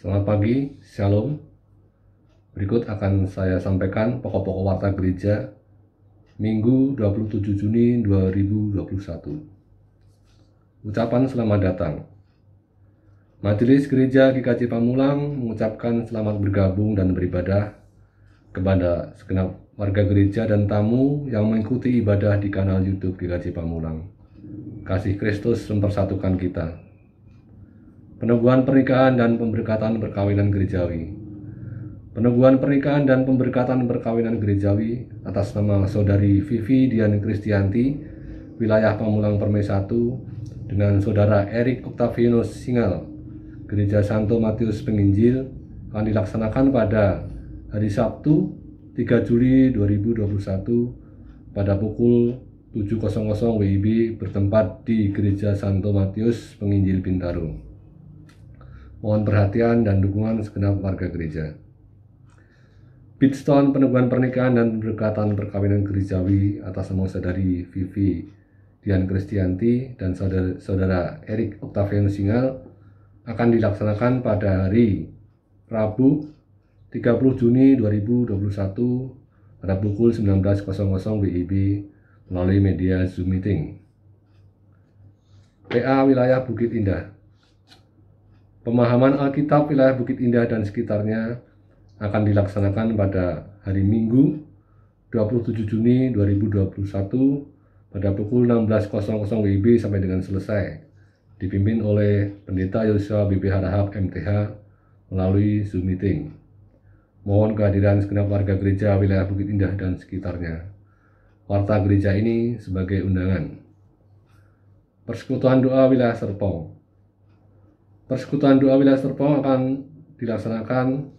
Selamat pagi, Shalom. Berikut akan saya sampaikan pokok-pokok warta gereja Minggu 27 Juni 2021. Ucapan selamat datang. Majelis Gereja GKJ Pamulang mengucapkan selamat bergabung dan beribadah kepada segenap warga gereja dan tamu yang mengikuti ibadah di kanal YouTube GKJ Pamulang. Kasih Kristus mempersatukan kita. Peneguhan pernikahan dan pemberkatan perkawinan gerejawi. Peneguhan pernikahan dan pemberkatan perkawinan gerejawi atas nama Saudari Vivi Dian Kristianti, wilayah Pamulang Permai 1, dengan Saudara Erik Octavianus Singal, Gereja Santo Matius Penginjil, akan dilaksanakan pada hari Sabtu 3 Juli 2021 pada pukul 7.00 WIB bertempat di Gereja Santo Matius Penginjil Bintaro. Mohon perhatian dan dukungan segenap warga gereja. Bidstone peneguhan pernikahan dan pemberkatan perkawinan gerejawi atas nama Saudari Vivi Dian Kristianti dan Saudara Erik Octavianus Singal akan dilaksanakan pada hari Rabu 30 Juni 2021 pada pukul 19.00 WIB melalui media Zoom Meeting. PA Wilayah Bukit Indah. Pemahaman Alkitab wilayah Bukit Indah dan sekitarnya akan dilaksanakan pada hari Minggu 27 Juni 2021 pada pukul 16.00 WIB sampai dengan selesai, dipimpin oleh Pendeta Yosua BB Harahap MTH melalui Zoom Meeting. Mohon kehadiran segenap warga gereja wilayah Bukit Indah dan sekitarnya. Warta gereja ini sebagai undangan. Persekutuan Doa Wilayah Serpong. Persekutuan Doa Wilayah Serpong akan dilaksanakan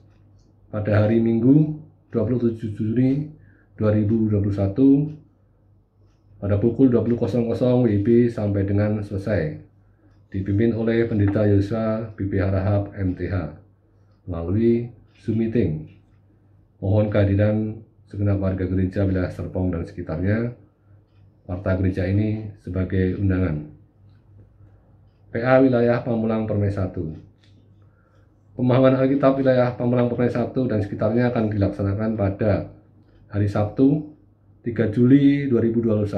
pada hari Minggu 27 Juni 2021 pada pukul 20.00 WIB sampai dengan selesai, dipimpin oleh Pendeta Yosua BB Harahap MTH melalui Zoom Meeting. Mohon kehadiran segenap warga gereja wilayah Serpong dan sekitarnya. Warta gereja ini sebagai undangan. PA Wilayah Pamulang Permai 1. Pemahaman Alkitab wilayah Pamulang Permai 1 dan sekitarnya akan dilaksanakan pada hari Sabtu 3 Juli 2021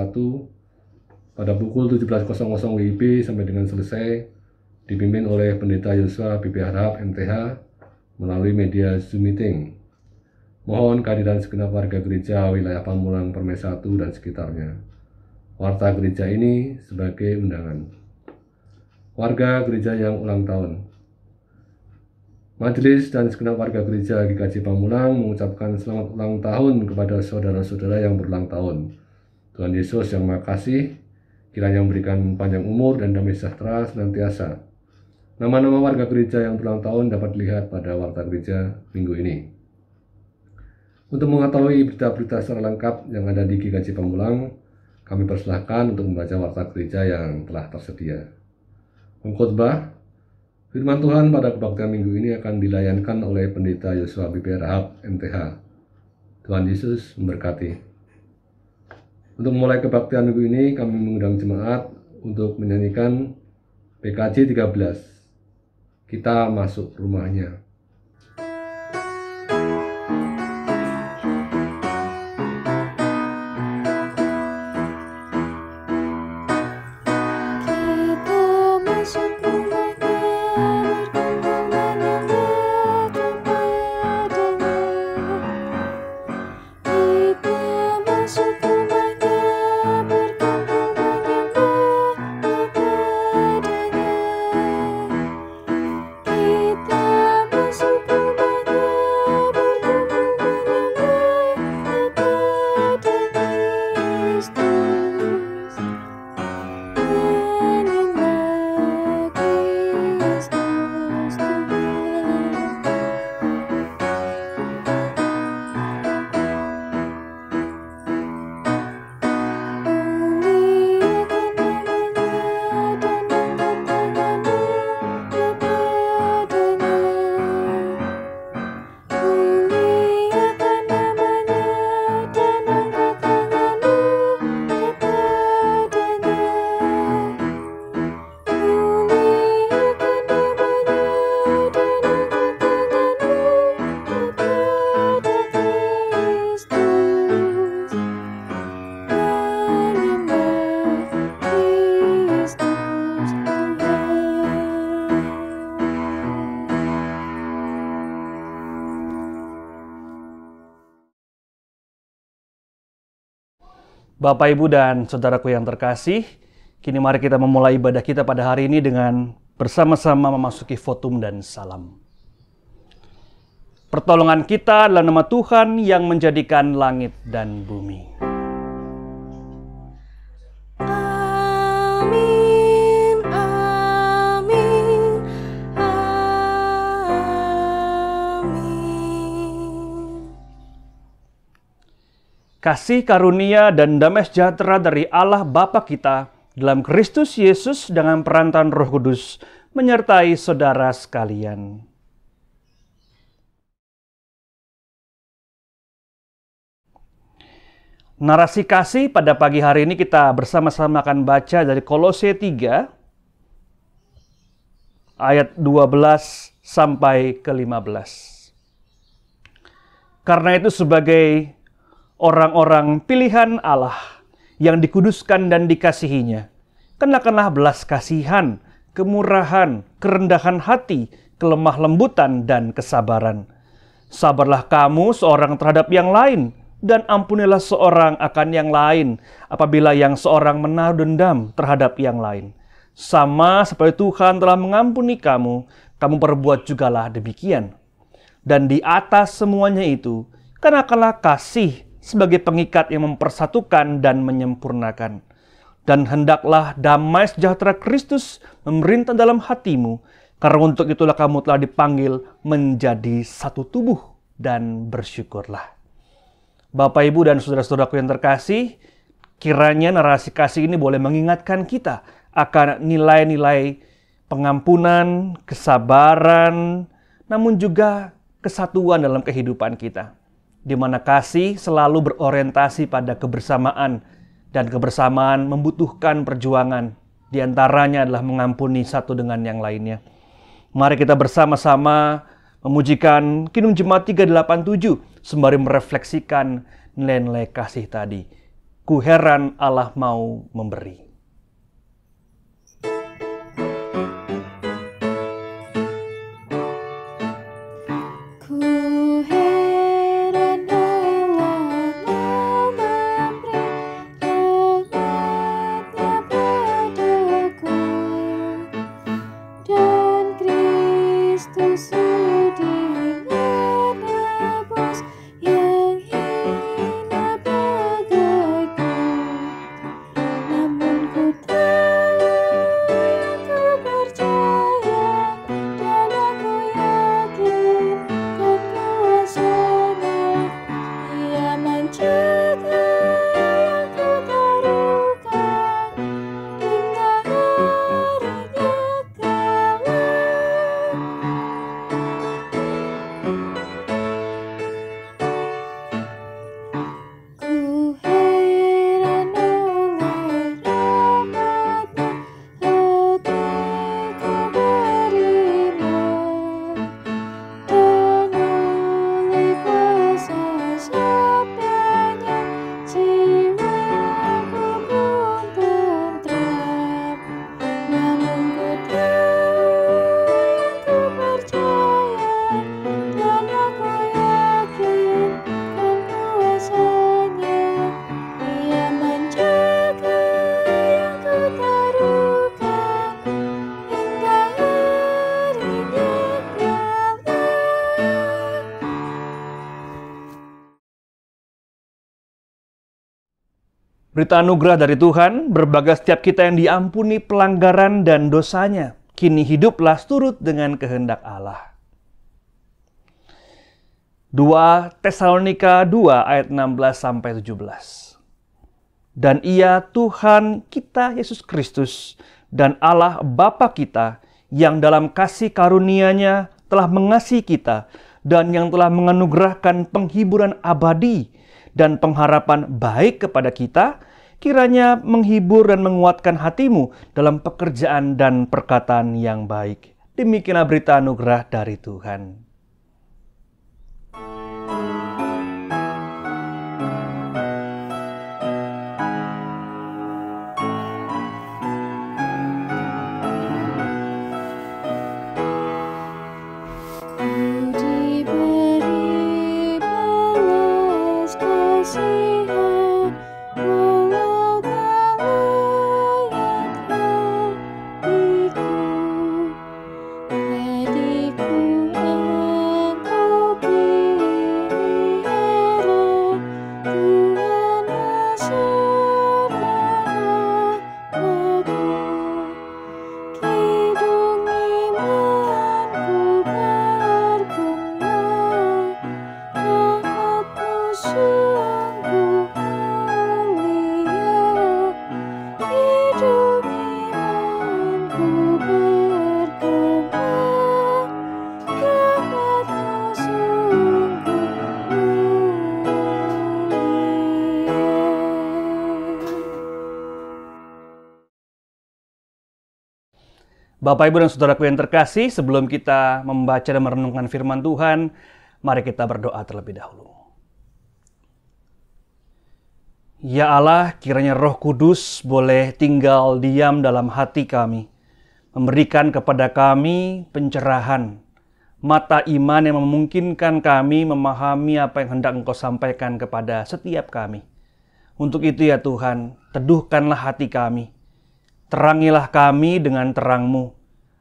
pada pukul 17.00 WIB sampai dengan selesai, dipimpin oleh Pendeta Yosua BB Harahap MTH melalui media Zoom Meeting. Mohon kehadiran segenap warga gereja wilayah Pamulang Permai 1 dan sekitarnya. Warta gereja ini sebagai undangan. Warga gereja yang ulang tahun. Majelis dan segenap warga gereja GKJ Pamulang mengucapkan selamat ulang tahun kepada saudara-saudara yang berulang tahun. Tuhan Yesus yang Maha Kasih kiranya memberikan panjang umur dan damai sejahtera senantiasa. Nama-nama warga gereja yang berulang tahun dapat dilihat pada warta gereja minggu ini. Untuk mengetahui berita-berita secara lengkap yang ada di GKJ Pamulang, kami persilahkan untuk membaca warta gereja yang telah tersedia. Pengkhotbah firman Tuhan pada kebaktian minggu ini akan dilayankan oleh Pendeta Yosua BB Harahap MTH. Tuhan Yesus memberkati. Untuk memulai kebaktian minggu ini, kami mengundang jemaat untuk menyanyikan PKJ 13. Kita masuk rumahnya. Kita Bapak, Ibu, dan Saudaraku yang terkasih, kini mari kita memulai ibadah kita pada hari ini dengan bersama-sama memasuki votum dan salam. Pertolongan kita adalah nama Tuhan yang menjadikan langit dan bumi. Amin, amin, amin. Kasih karunia dan damai sejahtera dari Allah Bapa kita dalam Kristus Yesus dengan perantaraan Roh Kudus menyertai saudara sekalian. Narasi kasih pada pagi hari ini kita bersama-sama akan baca dari Kolose 3 ayat 12 sampai ke 15. Karena itu sebagai orang-orang pilihan Allah yang dikuduskan dan dikasihinya, kenakanlah belas kasihan, kemurahan, kerendahan hati, kelemah lembutan, dan kesabaran. Sabarlah kamu seorang terhadap yang lain, dan ampunilah seorang akan yang lain apabila yang seorang menaruh dendam terhadap yang lain. Sama seperti Tuhan telah mengampuni kamu, kamu perbuat jugalah demikian. Dan di atas semuanya itu, kenakanlah kasih sebagai pengikat yang mempersatukan dan menyempurnakan. Dan hendaklah damai sejahtera Kristus memerintah dalam hatimu, karena untuk itulah kamu telah dipanggil menjadi satu tubuh, dan bersyukurlah. Bapak, Ibu, dan saudara-saudaraku yang terkasih, kiranya narasi kasih ini boleh mengingatkan kita akan nilai-nilai pengampunan, kesabaran, namun juga kesatuan dalam kehidupan kita, di mana kasih selalu berorientasi pada kebersamaan, dan kebersamaan membutuhkan perjuangan. Di antaranya adalah mengampuni satu dengan yang lainnya. Mari kita bersama-sama memujikan Kidung Jemaat 387 sembari merefleksikan nilai-nilai kasih tadi. Ku heran Allah mau memberi. Berita anugerah dari Tuhan, berbagai setiap kita yang diampuni pelanggaran dan dosanya, kini hiduplah turut dengan kehendak Allah. 2 Tesalonika 2 ayat 16-17. Dan Ia Tuhan kita Yesus Kristus dan Allah Bapa kita yang dalam kasih karunia-Nya telah mengasihi kita dan yang telah menganugerahkan penghiburan abadi dan pengharapan baik kepada kita, kiranya menghibur dan menguatkan hatimu dalam pekerjaan dan perkataan yang baik. Demikianlah berita anugerah dari Tuhan. Diberi belas kasihan Bapak, Ibu, dan Saudaraku yang terkasih, sebelum kita membaca dan merenungkan firman Tuhan, mari kita berdoa terlebih dahulu. Ya Allah, kiranya Roh Kudus boleh tinggal diam dalam hati kami, memberikan kepada kami pencerahan, mata iman yang memungkinkan kami memahami apa yang hendak Engkau sampaikan kepada setiap kami. Untuk itu ya Tuhan, teduhkanlah hati kami, terangilah kami dengan terang-Mu,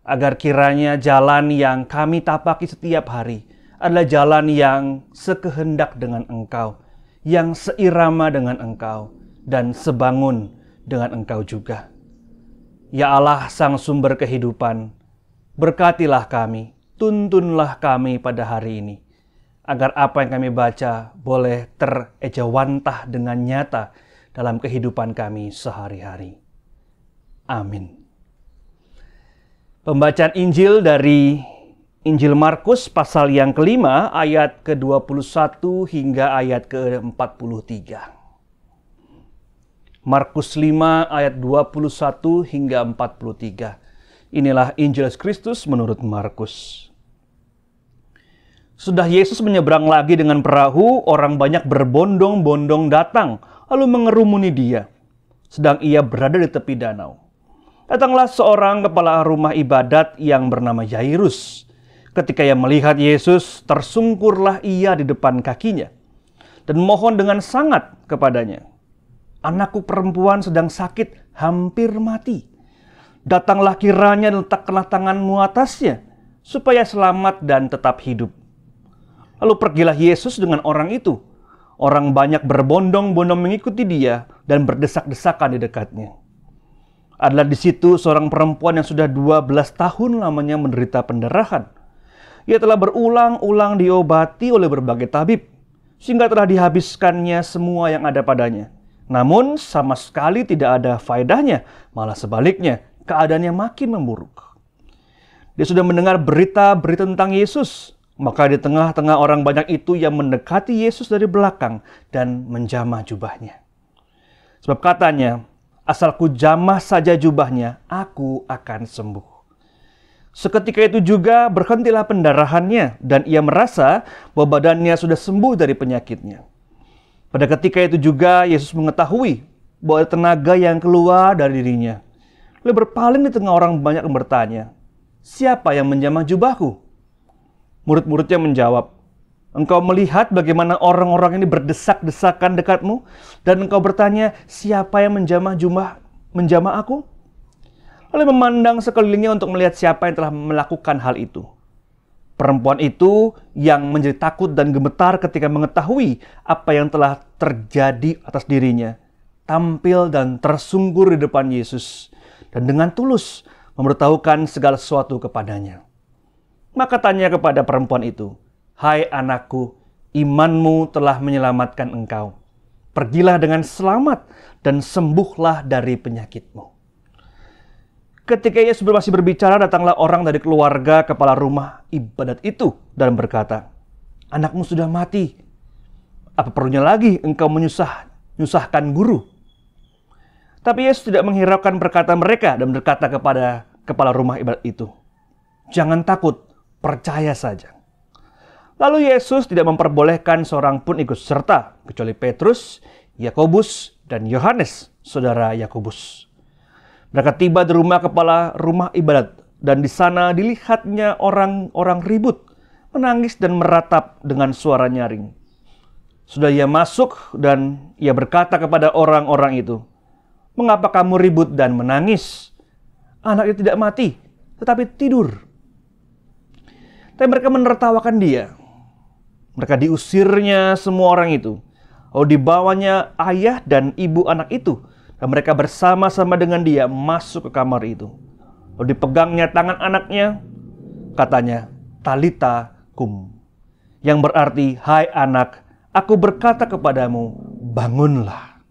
agar kiranya jalan yang kami tapaki setiap hari adalah jalan yang sekehendak dengan Engkau, yang seirama dengan Engkau, dan sebangun dengan Engkau juga. Ya Allah, Sang Sumber kehidupan, berkatilah kami, tuntunlah kami pada hari ini, agar apa yang kami baca boleh terejawantah dengan nyata dalam kehidupan kami sehari-hari. Amin. Pembacaan Injil dari Injil Markus pasal yang kelima ayat ke-21 hingga ayat ke-43. Markus 5 ayat 21 hingga 43. Inilah Injil Kristus menurut Markus. Sudah Yesus menyeberang lagi dengan perahu, orang banyak berbondong-bondong datang, lalu mengerumuni Dia, sedang Ia berada di tepi danau. Datanglah seorang kepala rumah ibadat yang bernama Yairus. Ketika ia melihat Yesus, tersungkurlah ia di depan kakinya dan mohon dengan sangat kepadanya, "Anakku perempuan sedang sakit, hampir mati. Datanglah kiranya dan letakkanlah tanganmu atasnya, supaya selamat dan tetap hidup." Lalu pergilah Yesus dengan orang itu. Orang banyak berbondong-bondong mengikuti Dia dan berdesak-desakan di dekatnya. Adalah di situ seorang perempuan yang sudah 12 tahun lamanya menderita pendarahan. Ia telah berulang-ulang diobati oleh berbagai tabib, sehingga telah dihabiskannya semua yang ada padanya. Namun sama sekali tidak ada faedahnya, malah sebaliknya, keadaannya makin memburuk. Dia sudah mendengar berita-berita tentang Yesus. Maka di tengah-tengah orang banyak itu yang mendekati Yesus dari belakang dan menjamah jubahnya. Sebab katanya, "Asal ku jamah saja jubahnya, aku akan sembuh." Seketika itu juga berhentilah pendarahannya dan ia merasa bahwa badannya sudah sembuh dari penyakitnya. Pada ketika itu juga Yesus mengetahui bahwa ada tenaga yang keluar dari dirinya. Lalu berpaling di tengah orang banyak yang bertanya, "Siapa yang menjamah jubahku?" Murid-muridnya menjawab, "Engkau melihat bagaimana orang-orang ini berdesak-desakan dekatmu, dan engkau bertanya, siapa yang menjamah aku?" Lalu memandang sekelilingnya untuk melihat siapa yang telah melakukan hal itu. Perempuan itu yang menjadi takut dan gemetar ketika mengetahui apa yang telah terjadi atas dirinya, tampil dan tersungkur di depan Yesus, dan dengan tulus memberitahukan segala sesuatu kepadanya. Maka tanya kepada perempuan itu, "Hai anakku, imanmu telah menyelamatkan engkau. Pergilah dengan selamat dan sembuhlah dari penyakitmu." Ketika Yesus masih berbicara, datanglah orang dari keluarga kepala rumah ibadat itu dan berkata, "Anakmu sudah mati. Apa perlunya lagi engkau menyusahkan guru?" Tapi Yesus tidak menghiraukan perkataan mereka dan berkata kepada kepala rumah ibadat itu, "Jangan takut, percaya saja." Lalu Yesus tidak memperbolehkan seorang pun ikut serta, kecuali Petrus, Yakobus, dan Yohanes, saudara Yakobus. Mereka tiba di rumah kepala rumah ibadat, dan di sana dilihatnya orang-orang ribut, menangis dan meratap dengan suara nyaring. Sudah ia masuk dan ia berkata kepada orang-orang itu, "Mengapa kamu ribut dan menangis? Anaknya tidak mati, tetapi tidur." Tapi mereka menertawakan dia. Mereka diusirnya semua orang itu. Lalu dibawanya ayah dan ibu anak itu. Dan mereka bersama-sama dengan dia masuk ke kamar itu. Lalu dipegangnya tangan anaknya. Katanya, "Talita kum." Yang berarti, "Hai anak, aku berkata kepadamu, bangunlah."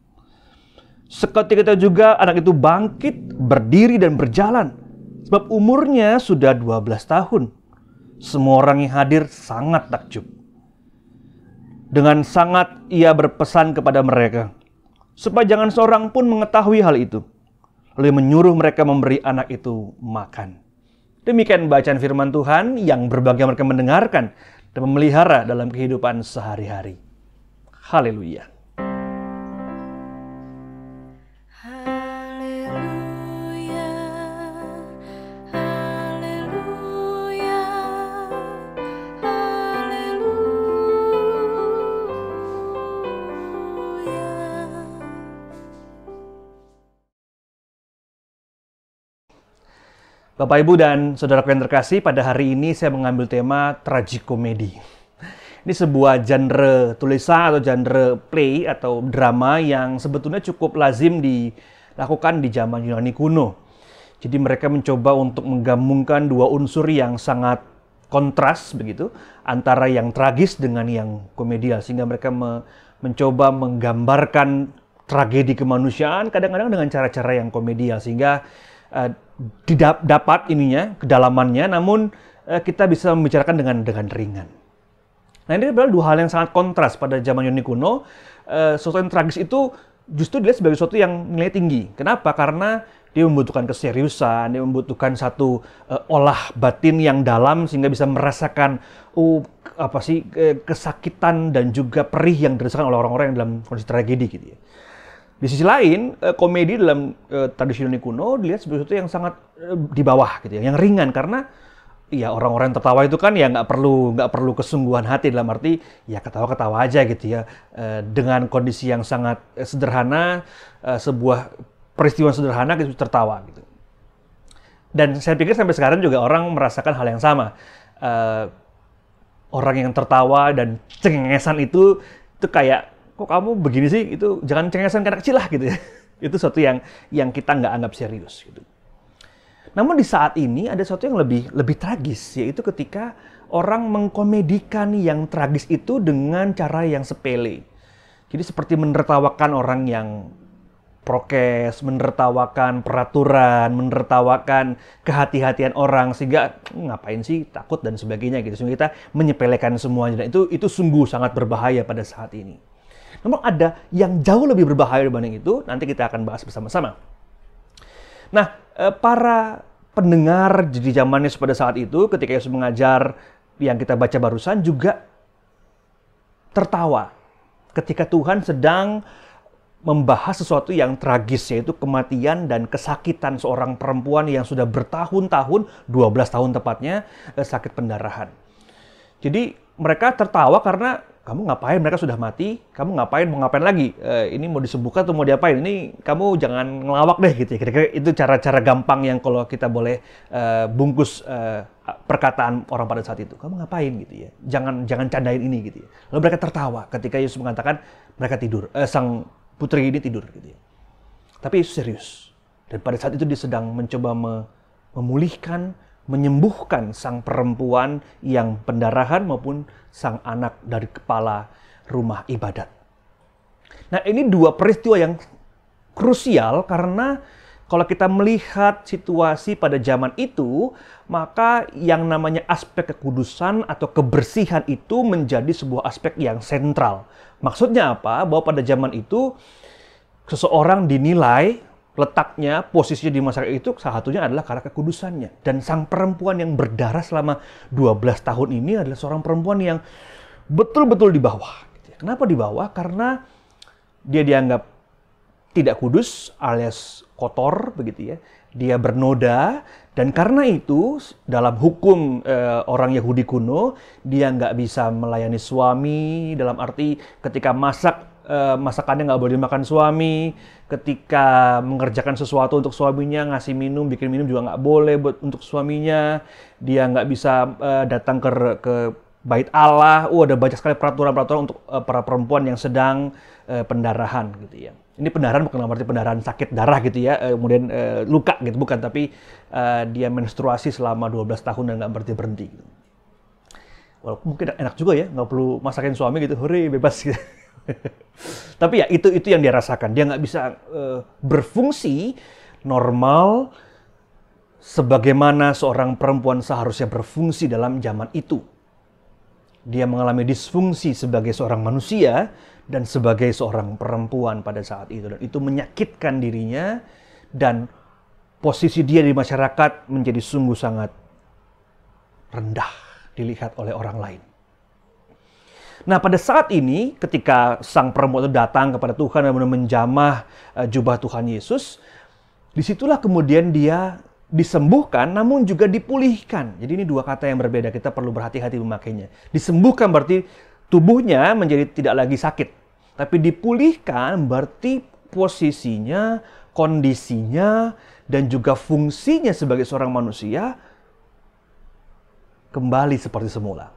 Seketika itu juga anak itu bangkit, berdiri dan berjalan. Sebab umurnya sudah 12 tahun. Semua orang yang hadir sangat takjub. Dengan sangat ia berpesan kepada mereka, supaya jangan seorang pun mengetahui hal itu. Lalu menyuruh mereka memberi anak itu makan. Demikian bacaan firman Tuhan yang berbahagia mereka mendengarkan dan memelihara dalam kehidupan sehari-hari. Haleluya. Haleluya, haleluya, haleluya. Bapak, Ibu, dan saudaraku yang terkasih, pada hari ini saya mengambil tema tragikomedi. Ini sebuah genre tulisan atau genre play atau drama yang sebetulnya cukup lazim dilakukan di zaman Yunani kuno. Jadi mereka mencoba untuk menggabungkan dua unsur yang sangat kontras begitu, antara yang tragis dengan yang komedial, sehingga mereka mencoba menggambarkan tragedi kemanusiaan kadang-kadang dengan cara-cara yang komedial, sehingga dapat ininya, kedalamannya, namun kita bisa membicarakan dengan ringan. Nah, ini adalah dua hal yang sangat kontras pada zaman Yunani kuno. Sesuatu yang tragis itu justru dilihat sebagai sesuatu yang nilai tinggi. Kenapa? Karena dia membutuhkan keseriusan, dia membutuhkan satu olah batin yang dalam sehingga bisa merasakan kesakitan dan juga perih yang dirasakan oleh orang-orang yang dalam kondisi tragedi gitu ya. Di sisi lain, komedi dalam tradisi Yunani kuno dilihat sebagai sesuatu yang sangat di bawah gitu ya, yang ringan, karena ya orang-orang yang tertawa itu kan ya nggak perlu kesungguhan hati, dalam arti ya ketawa-ketawa aja gitu ya, dengan kondisi yang sangat sederhana, sebuah peristiwa sederhana gitu tertawa gitu. Dan saya pikir sampai sekarang juga orang merasakan hal yang sama. Orang yang tertawa dan cengengesan itu kayak, kok kamu begini sih, itu jangan cengengesan kayak anak kecil lah gitu ya. Itu sesuatu yang kita nggak anggap serius gitu. Namun di saat ini ada sesuatu yang lebih tragis, yaitu ketika orang mengkomedikan yang tragis itu dengan cara yang sepele. Jadi seperti menertawakan orang yang prokes, menertawakan peraturan, menertawakan kehati-hatian orang, sehingga ngapain sih, takut dan sebagainya gitu. Sehingga kita menyepelekan semuanya, dan itu sungguh sangat berbahaya pada saat ini. Namun ada yang jauh lebih berbahaya dibanding itu, nanti kita akan bahas bersama-sama. Nah, para pendengar di zaman Yesus pada saat itu, ketika Yesus mengajar yang kita baca barusan, juga tertawa ketika Tuhan sedang membahas sesuatu yang tragis, yaitu kematian dan kesakitan seorang perempuan yang sudah bertahun-tahun, 12 tahun tepatnya, sakit pendarahan. Jadi mereka tertawa karena, kamu ngapain, mereka sudah mati, kamu mau ngapain lagi? Ini mau disembuhkan atau mau diapain? Ini kamu jangan ngelawak deh gitu ya. Kira-kira itu cara-cara gampang yang kalau kita boleh bungkus perkataan orang pada saat itu. Kamu ngapain gitu ya? Jangan candain ini gitu ya. Lalu mereka tertawa ketika Yesus mengatakan mereka tidur, sang putri ini tidur gitu ya. Tapi Yesus serius. Dan pada saat itu dia sedang mencoba memulihkan, menyembuhkan sang perempuan yang pendarahan maupun sang anak dari kepala rumah ibadat. Nah, ini dua peristiwa yang krusial karena kalau kita melihat situasi pada zaman itu, maka yang namanya aspek kekudusan atau kebersihan itu menjadi sebuah aspek yang sentral. Maksudnya apa? Bahwa pada zaman itu seseorang dinilai letaknya, posisinya di masyarakat itu salah satunya adalah karena kekudusannya. Dan sang perempuan yang berdarah selama 12 tahun ini adalah seorang perempuan yang betul-betul di bawah. Kenapa di bawah? Karena dia dianggap tidak kudus alias kotor begitu ya. Dia bernoda, dan karena itu dalam hukum orang Yahudi kuno, dia nggak bisa melayani suami, dalam arti ketika masakannya nggak boleh dimakan suami, ketika mengerjakan sesuatu untuk suaminya, ngasih minum, bikin minum juga nggak boleh untuk suaminya. Dia nggak bisa datang ke bait Allah. Ada banyak sekali peraturan-peraturan untuk para perempuan yang sedang pendarahan gitu ya. Ini pendarahan bukan arti pendarahan sakit darah gitu ya, kemudian luka gitu, bukan, tapi dia menstruasi selama 12 tahun dan nggak berhenti-berhenti gitu. Walaupun mungkin enak juga ya, nggak perlu masakin suami gitu, hore, bebas gitu. Tapi ya itu yang dia rasakan. Dia nggak bisa berfungsi normal sebagaimana seorang perempuan seharusnya berfungsi dalam zaman itu. Dia mengalami disfungsi sebagai seorang manusia dan sebagai seorang perempuan pada saat itu. Dan itu menyakitkan dirinya, dan posisi dia di masyarakat menjadi sungguh sangat rendah dilihat oleh orang lain. Nah, pada saat ini ketika sang perempuan itu datang kepada Tuhan dan menjamah jubah Tuhan Yesus, disitulah kemudian dia disembuhkan namun juga dipulihkan. Jadi ini dua kata yang berbeda, kita perlu berhati-hati memakainya. Disembuhkan berarti tubuhnya menjadi tidak lagi sakit. Tapi dipulihkan berarti posisinya, kondisinya, dan juga fungsinya sebagai seorang manusia kembali seperti semula.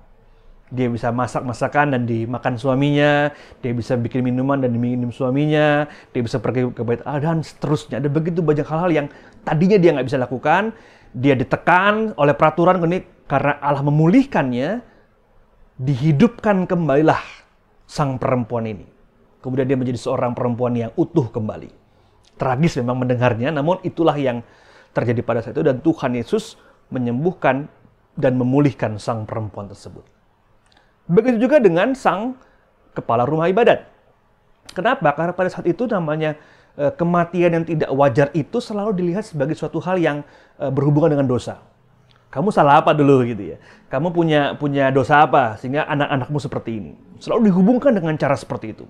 Dia bisa masak-masakan dan dimakan suaminya, dia bisa bikin minuman dan diminum suaminya, dia bisa pergi ke bait Allah dan seterusnya. Ada begitu banyak hal-hal yang tadinya dia nggak bisa lakukan, dia ditekan oleh peraturan ini karena Allah memulihkannya, dihidupkan kembalilah sang perempuan ini. Kemudian dia menjadi seorang perempuan yang utuh kembali. Tragis memang mendengarnya, namun itulah yang terjadi pada saat itu dan Tuhan Yesus menyembuhkan dan memulihkan sang perempuan tersebut. Begitu juga dengan sang kepala rumah ibadat. Kenapa? Karena pada saat itu namanya kematian yang tidak wajar itu selalu dilihat sebagai suatu hal yang berhubungan dengan dosa. Kamu salah apa dulu gitu ya? Kamu punya dosa apa sehingga anak-anakmu seperti ini? Selalu dihubungkan dengan cara seperti itu.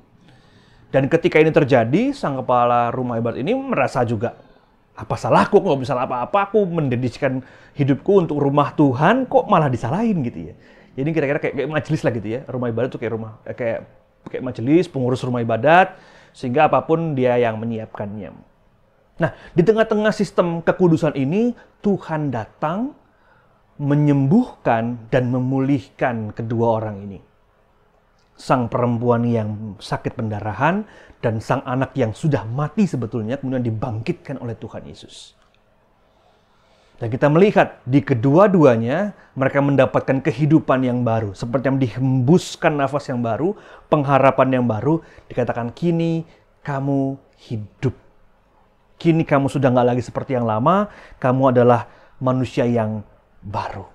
Dan ketika ini terjadi, sang kepala rumah ibadat ini merasa juga, apa salahku? Kok nggak bisa apa-apa? Aku mendedikasikan hidupku untuk rumah Tuhan, kok malah disalahin gitu ya? Jadi kira-kira kayak majelis lah gitu ya. Rumah ibadat itu kayak majelis, pengurus rumah ibadat, sehingga apapun dia yang menyiapkannya. Nah, di tengah-tengah sistem kekudusan ini, Tuhan datang menyembuhkan dan memulihkan kedua orang ini. Sang perempuan yang sakit pendarahan dan sang anak yang sudah mati sebetulnya kemudian dibangkitkan oleh Tuhan Yesus. Dan kita melihat di kedua-duanya mereka mendapatkan kehidupan yang baru. Seperti yang dihembuskan nafas yang baru, pengharapan yang baru. Dikatakan kini kamu hidup. Kini kamu sudah nggak lagi seperti yang lama. Kamu adalah manusia yang baru.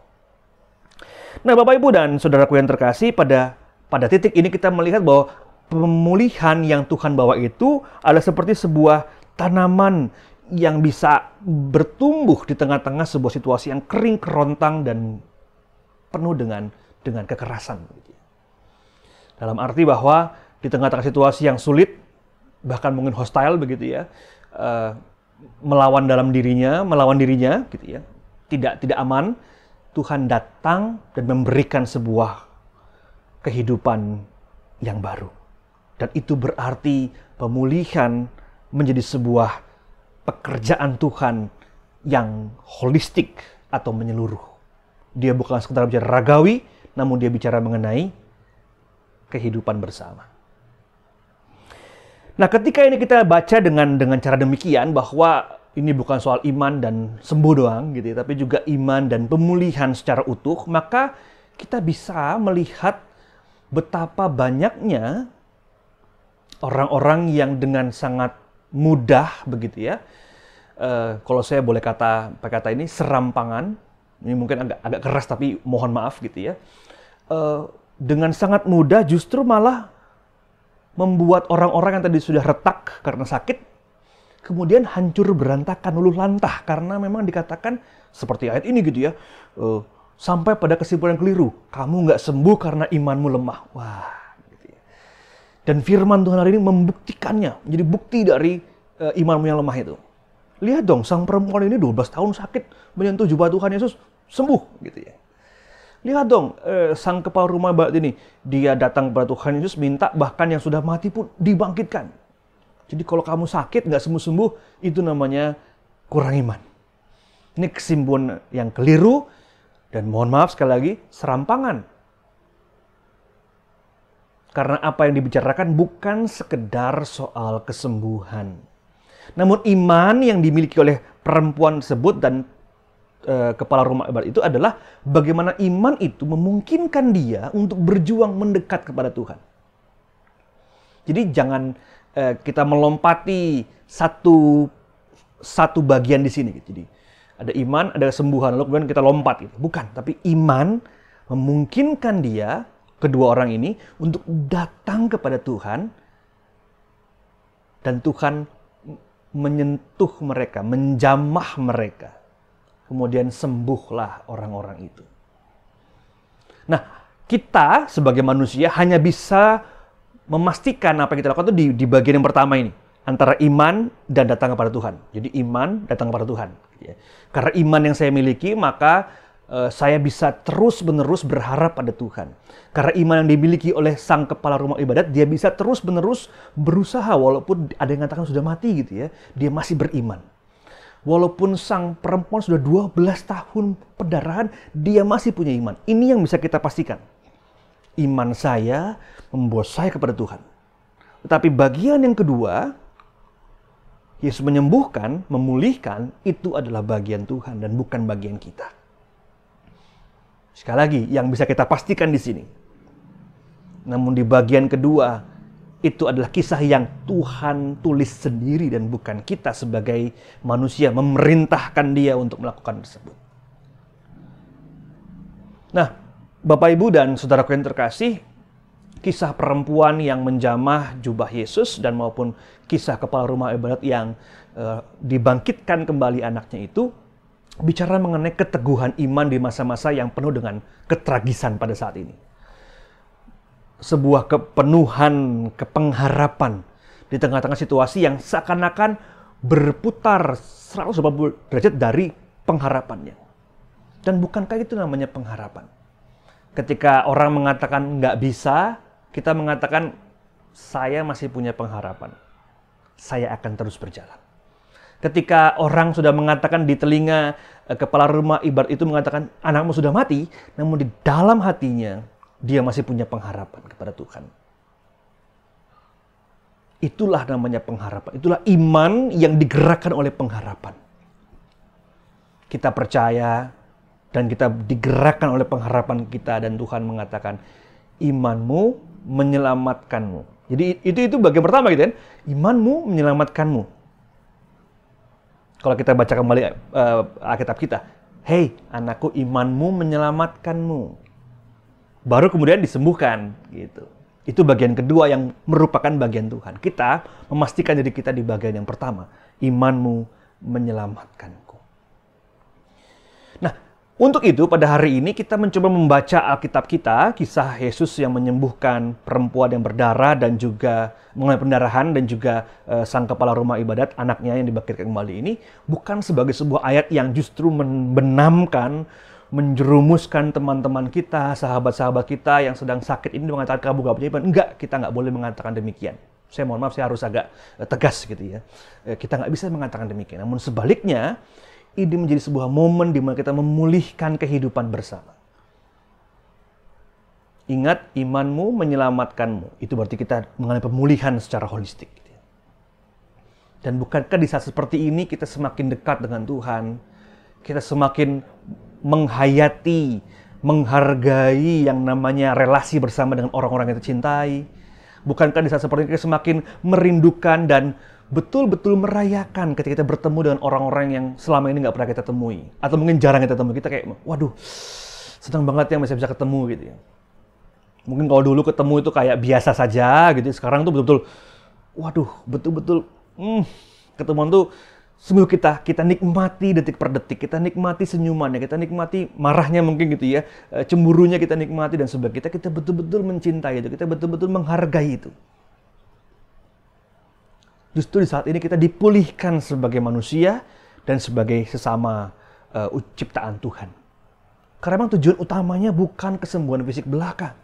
Nah Bapak Ibu dan Saudaraku yang terkasih, pada titik ini kita melihat bahwa pemulihan yang Tuhan bawa itu adalah seperti sebuah tanaman yang bisa bertumbuh di tengah-tengah sebuah situasi yang kering, kerontang, dan penuh dengan kekerasan. Dalam arti bahwa di tengah-tengah situasi yang sulit, bahkan mungkin hostile begitu ya, melawan dirinya, gitu ya, tidak aman, Tuhan datang dan memberikan sebuah kehidupan yang baru. Dan itu berarti pemulihan menjadi sebuah pekerjaan Tuhan yang holistik atau menyeluruh. Dia bukan sekedar bicara ragawi, namun dia bicara mengenai kehidupan bersama. Nah, ketika ini kita baca dengan cara demikian bahwa ini bukan soal iman dan sembuh doang gitu ya, tapi juga iman dan pemulihan secara utuh, maka kita bisa melihat betapa banyaknya orang-orang yang dengan sangat mudah begitu ya. Kalau saya boleh pakai kata ini serampangan, ini mungkin agak keras tapi mohon maaf gitu ya. Dengan sangat mudah justru malah membuat orang-orang yang tadi sudah retak karena sakit, kemudian hancur berantakan, luluh lantah karena memang dikatakan seperti ayat ini gitu ya. Sampai pada kesimpulan keliru, kamu nggak sembuh karena imanmu lemah. Wah, gitu ya. Dan firman Tuhan hari ini membuktikannya, menjadi bukti dari imanmu yang lemah itu. Lihat dong, sang perempuan ini 12 tahun sakit, menyentuh jubah Tuhan Yesus, sembuh gitu ya. Lihat dong, sang kepala rumah ibadat ini, dia datang kepada Tuhan Yesus, minta bahkan yang sudah mati pun dibangkitkan. Jadi kalau kamu sakit, nggak sembuh-sembuh, itu namanya kurang iman. Ini kesimpulan yang keliru, dan mohon maaf sekali lagi, serampangan. Karena apa yang dibicarakan bukan sekedar soal kesembuhan. Namun iman yang dimiliki oleh perempuan tersebut dan kepala rumah ibadat itu adalah bagaimana iman itu memungkinkan dia untuk berjuang mendekat kepada Tuhan. Jadi jangan kita melompati satu bagian di sini. Jadi ada iman, ada kesembuhan, lalu kemudian kita lompat gitu. Bukan, tapi iman memungkinkan dia, kedua orang ini, untuk datang kepada Tuhan dan Tuhan menyentuh mereka, menjamah mereka. Kemudian sembuhlah orang-orang itu. Nah, kita sebagai manusia hanya bisa memastikan apa yang kita lakukan itu di bagian yang pertama ini, antara iman dan datang kepada Tuhan. Jadi iman datang kepada Tuhan. Karena iman yang saya miliki, maka saya bisa terus-menerus berharap pada Tuhan. Karena iman yang dimiliki oleh sang kepala rumah ibadat, dia bisa terus-menerus berusaha walaupun ada yang mengatakan sudah mati gitu ya, dia masih beriman. Walaupun sang perempuan sudah 12 tahun pendarahan, dia masih punya iman. Ini yang bisa kita pastikan. Iman saya membawa saya kepada Tuhan. Tetapi bagian yang kedua, Yesus menyembuhkan, memulihkan, itu adalah bagian Tuhan dan bukan bagian kita. Sekali lagi, yang bisa kita pastikan di sini. Namun di bagian kedua, itu adalah kisah yang Tuhan tulis sendiri dan bukan kita sebagai manusia memerintahkan dia untuk melakukan tersebut. Nah, Bapak Ibu dan saudaraku yang terkasih, kisah perempuan yang menjamah jubah Yesus dan maupun kisah kepala rumah ibadat yang dibangkitkan kembali anaknya itu bicara mengenai keteguhan iman di masa-masa yang penuh dengan ketragisan pada saat ini. Sebuah kepenuhan, kepengharapan di tengah-tengah situasi yang seakan-akan berputar 180 derajat dari pengharapannya. Dan bukankah itu namanya pengharapan? Ketika orang mengatakan nggak bisa, kita mengatakan saya masih punya pengharapan. Saya akan terus berjalan. Ketika orang sudah mengatakan di telinga kepala rumah ibadat itu mengatakan anakmu sudah mati, namun di dalam hatinya dia masih punya pengharapan kepada Tuhan. Itulah namanya pengharapan. Itulah iman yang digerakkan oleh pengharapan. Kita percaya dan kita digerakkan oleh pengharapan kita dan Tuhan mengatakan imanmu menyelamatkanmu. Jadi itu bagian pertama gitu kan. Imanmu menyelamatkanmu. Kalau kita baca kembali Alkitab kita, hei anakku, imanmu menyelamatkanmu. Baru kemudian disembuhkan gitu. Itu bagian kedua yang merupakan bagian Tuhan. Kita memastikan diri kita di bagian yang pertama, imanmu menyelamatkanku. Nah, untuk itu pada hari ini kita mencoba membaca Alkitab kita, kisah Yesus yang menyembuhkan perempuan yang berdarah dan juga mengenai pendarahan dan juga sang kepala rumah ibadat, anaknya yang dibangkitkan kembali ini, bukan sebagai sebuah ayat yang justru membenamkan, menjerumuskan teman-teman kita, sahabat-sahabat kita yang sedang sakit ini mengatakan kamu gak punya iman. Enggak, kita nggak boleh mengatakan demikian. Saya mohon maaf, saya harus agak tegas gitu ya. Kita nggak bisa mengatakan demikian. Namun sebaliknya, ini menjadi sebuah momen di mana kita memulihkan kehidupan bersama. Ingat, imanmu menyelamatkanmu. Itu berarti kita mengalami pemulihan secara holistik. Gitu ya. Dan bukankah di saat seperti ini kita semakin dekat dengan Tuhan, kita semakin menghayati, menghargai yang namanya relasi bersama dengan orang-orang yang kita cintai. Bukankah di saat seperti ini kita semakin merindukan dan betul-betul merayakan ketika kita bertemu dengan orang-orang yang selama ini nggak pernah kita temui. Atau mungkin jarang kita temui. Kita kayak, waduh, senang banget yang bisa ketemu gitu ya. Mungkin kalau dulu ketemu itu kayak biasa saja gitu. Sekarang tuh betul-betul, waduh, betul-betul ketemuan tuh sungguh kita nikmati detik per detik, kita nikmati senyumannya, kita nikmati marahnya mungkin gitu ya, cemburunya kita nikmati dan sebagainya. Kita betul-betul mencintai itu, kita betul-betul menghargai itu. Justru di saat ini kita dipulihkan sebagai manusia dan sebagai sesama ciptaan Tuhan. Karena memang tujuan utamanya bukan kesembuhan fisik belaka.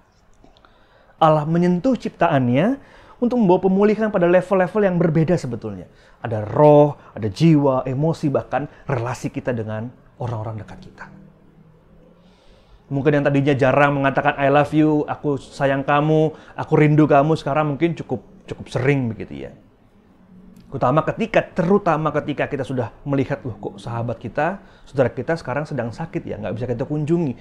Allah menyentuh ciptaannya untuk membawa pemulihan pada level-level yang berbeda sebetulnya. Ada roh, ada jiwa, emosi, bahkan relasi kita dengan orang-orang dekat kita. Mungkin yang tadinya jarang mengatakan I love you, aku sayang kamu, aku rindu kamu, sekarang mungkin cukup sering begitu ya. Terutama ketika kita sudah melihat, kok sahabat kita, saudara kita sekarang sedang sakit ya, nggak bisa kita kunjungi.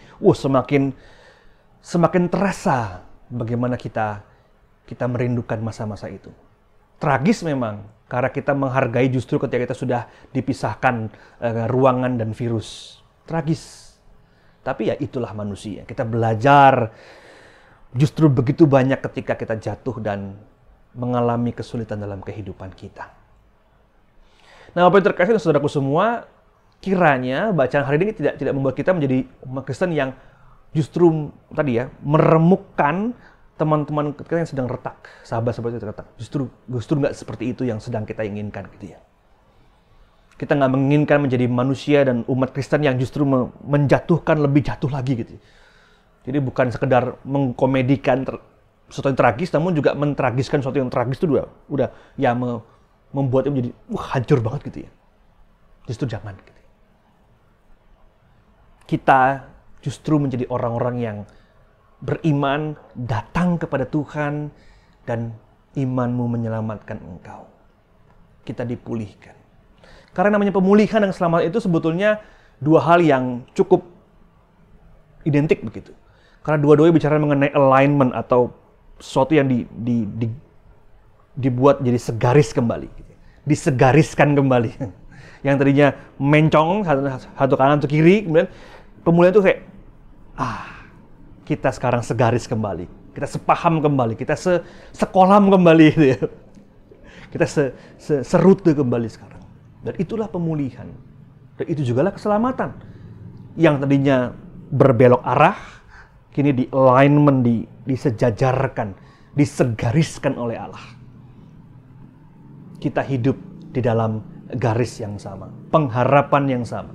Semakin terasa bagaimana kita merindukan masa-masa itu. Tragis memang, karena kita menghargai justru ketika kita sudah dipisahkan ruangan dan virus. Tragis. Tapi ya itulah manusia. Kita belajar justru begitu banyak ketika kita jatuh dan mengalami kesulitan dalam kehidupan kita. Nah, Bapak yang terkasih dan saudaraku semua, kiranya bacaan hari ini tidak membuat kita menjadi umat Kristen yang justru tadi ya, meremukkan teman-teman kita yang sedang retak, sahabat-sahabat kita retak. Justru nggak seperti itu yang sedang kita inginkan gitu ya. Kita nggak menginginkan menjadi manusia dan umat Kristen yang justru menjatuhkan lebih jatuh lagi gitu. Jadi bukan sekedar mengkomedikan sesuatu yang tragis, namun juga mentragiskan sesuatu yang tragis itu udah ya membuatnya menjadi hancur banget gitu ya. Justru jangan gitu. Kita justru menjadi orang-orang yang beriman, datang kepada Tuhan, dan imanmu menyelamatkan engkau. Kita dipulihkan. Karena namanya pemulihan dan selamat itu sebetulnya dua hal yang cukup identik begitu. Karena dua-duanya bicara mengenai alignment atau sesuatu yang dibuat jadi segaris kembali. Gitu. Disegariskan kembali. Yang tadinya mencong, satu kanan, satu kiri, kemudian pemulihan itu kayak, kita sekarang segaris kembali. Kita sepaham kembali. Kita sekolam kembali. Gitu ya. Kita serute kembali sekarang. Dan itulah pemulihan. Dan itu jugalah keselamatan. Yang tadinya berbelok arah, kini di alignment, disejajarkan, disegariskan oleh Allah. Kita hidup di dalam garis yang sama, pengharapan yang sama,